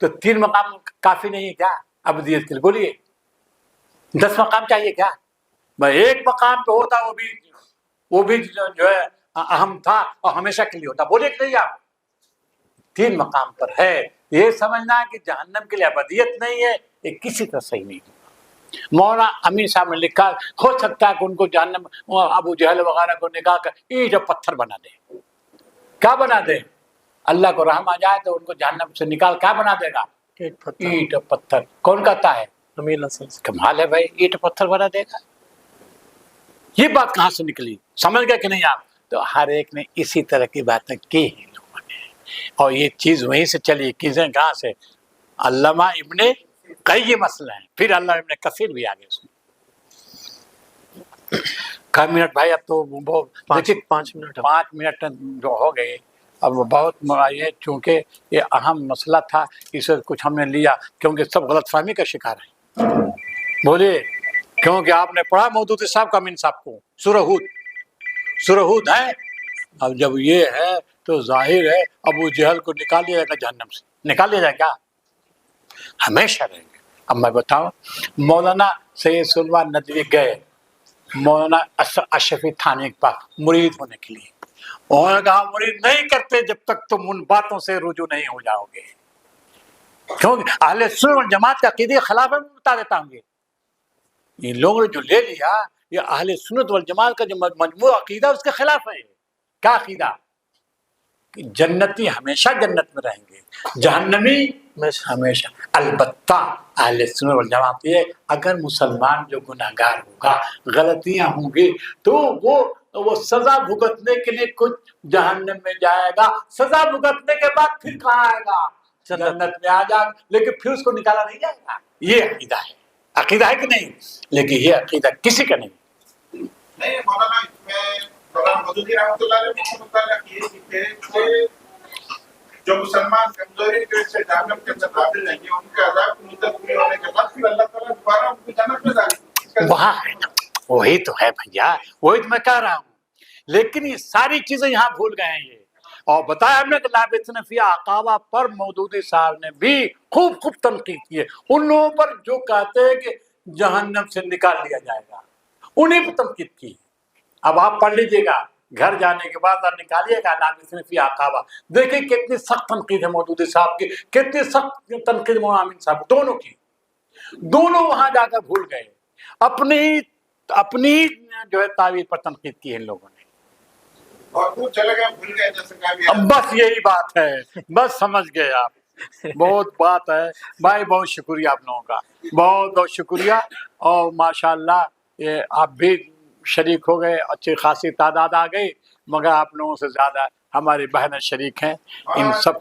تو 3 مقام کافی نہیں ہے کیا ابدیت کے لیے؟ بولیے 10 مقام چاہیے کیا؟ بھائی ایک مقام پہ ہوتا وہ بھی جو ہے اہم تھا اور ہمیشہ کے لیے ہوتا، بولیے کہ نہیں آپ 3 مقام پر ہے۔ یہ سمجھنا ہے کہ جہنم کے لیے ابدیت نہیں ہے، یہ کسی طرح صحیح نہیں۔ مولانا امین صاحب نے لکھا ہو سکتا ہے کہ ان کو جہنم ابو جہل وغیرہ کو نکال کر اینٹ اور پتھر بنا دے۔ کیا بنا دے؟ اللہ کو رحم آ جائے تو ان کو جہنم سے نکال کیا بنا دے گا؟ اینٹ اور پتھر۔ کون کہتا ہے؟ امین حسن۔ کمال ہے بھائی، اینٹ اور پتھر بنا دے گا۔ یہ بات کہاں سے نکلی؟ سمجھ گئے کہ نہیں آپ؟ تو ہر ایک نے اسی طرح کی باتیں کی ہیں لوگوں نے، اور یہ چیز وہیں سے چلی۔ چیزیں کہاں سے؟ علامہ ابن قیم مسئلہ ہیں، پھر علامہ ابن کثیر بھی آگے اس میں۔ کئی منٹ بھائی، اب تو دیکھیے 5 منٹ 5 منٹ جو ہو گئے، اب بہت یہ چونکہ یہ اہم مسئلہ تھا، اسے کچھ ہم نے لیا کیونکہ سب غلط فہمی کا شکار ہیں۔ بولیے، کیونکہ آپ نے پڑھا مودودی صاحب کا، امین صاحب کو سورہ ہود ہے۔ اب جب یہ ہے تو ظاہر ہے ابو جہل کو نکال لیا جائے گا جہنم سے، نکال لیا جائے گا، ہمیشہ رہیں گے۔ اب میں بتاؤں، مولانا سید سلیمان ندوی گئے مولانا اشرفی تھانوی کے پاس مرید ہونے کے لیے، انہوں نے کہا مرید نہیں کرتے جب تک تم ان باتوں سے رجوع نہیں ہو جاؤ گے، کیونکہ اہل سنت والجماعت کے عقیدے کے خلاف ہے۔ میں بتا دیتا ہوں، یہ لوگوں نے جو لے لیا یہ اہل سنت والجماعت کا جو مجموعہ عقیدہ اس کے خلاف ہے۔ کیا عقیدہ؟ کہ جنتی ہمیشہ جنت میں رہیں گے، جہنمی ہمیشہ۔ البتہ اہل سنت والجماعت یہ اگر مسلمان جو گناہگار ہوگا، غلطیاں ہوں گی، تو وہ سزا بھگتنے کے لیے کچھ جہنم میں جائے گا، سزا بھگتنے کے بعد پھر کہاں آئے گا؟ جنت میں آ جائے گا، لیکن پھر اس کو نکالا نہیں جائے گا۔ یہ عقیدہ ہے، عقیدہ ہے کہ نہیں؟ لیکن یہ عقیدہ کسی کا نہیں۔ نہیں مولانا، اس میں مولانا مودودی رحمۃ اللہ علیہ متعلق یہ لکھے کہ جو مسلمان کمزوری کے سے جہنم کے اندر داخل نہیں ہیں، ان کے عذاب کی مدت پوری ہونے کے بعد پھر اللہ تعالیٰ دوبارہ ان کو جنت میں داخل کرے گا۔ وہاں ہے نا، وہی تو ہے بھیا، وہی تو میں کہہ رہا ہوں۔ لیکن یہ ساری چیزیں یہاں بھول گئے ہیں یہ، اور بتایا ہم نے کہ لابثین فیہا احقابا پر مودودی صاحب نے بھی خوب تنقید کی ہے۔ ان لوگوں پر جو کہتے ہیں کہ جہنم سے نکال لیا جائے گا، انہیں پر تنقید کی۔ اب آپ پڑھ لیجئے گا گھر جانے کے بعد آپ نکالیے گا لابثین فیہا احقابا، دیکھیں کتنی سخت تنقید ہے مودودی صاحب کی، کتنی سخت تنقید مولانا امین صاحب دونوں کی۔ دونوں وہاں جا کر بھول گئے، اپنی جو ہے تعویل پر تنقید کی ہے ان لوگوں نے۔ اور وہ چلے گئے، بھول گئے جیسے کہ ابھی اب بس یہی بات ہے، بس سمجھ گئے آپ، بہت بات ہے بھائی۔ بہت شکریہ آپ لوگوں کا، بہت شکریہ، اور ماشاءاللہ یہ آپ بھی شریک ہو گئے، اچھی خاصی تعداد آ گئی، مگر آپ لوگوں سے زیادہ ہماری بہنیں شریک ہیں۔ ان سب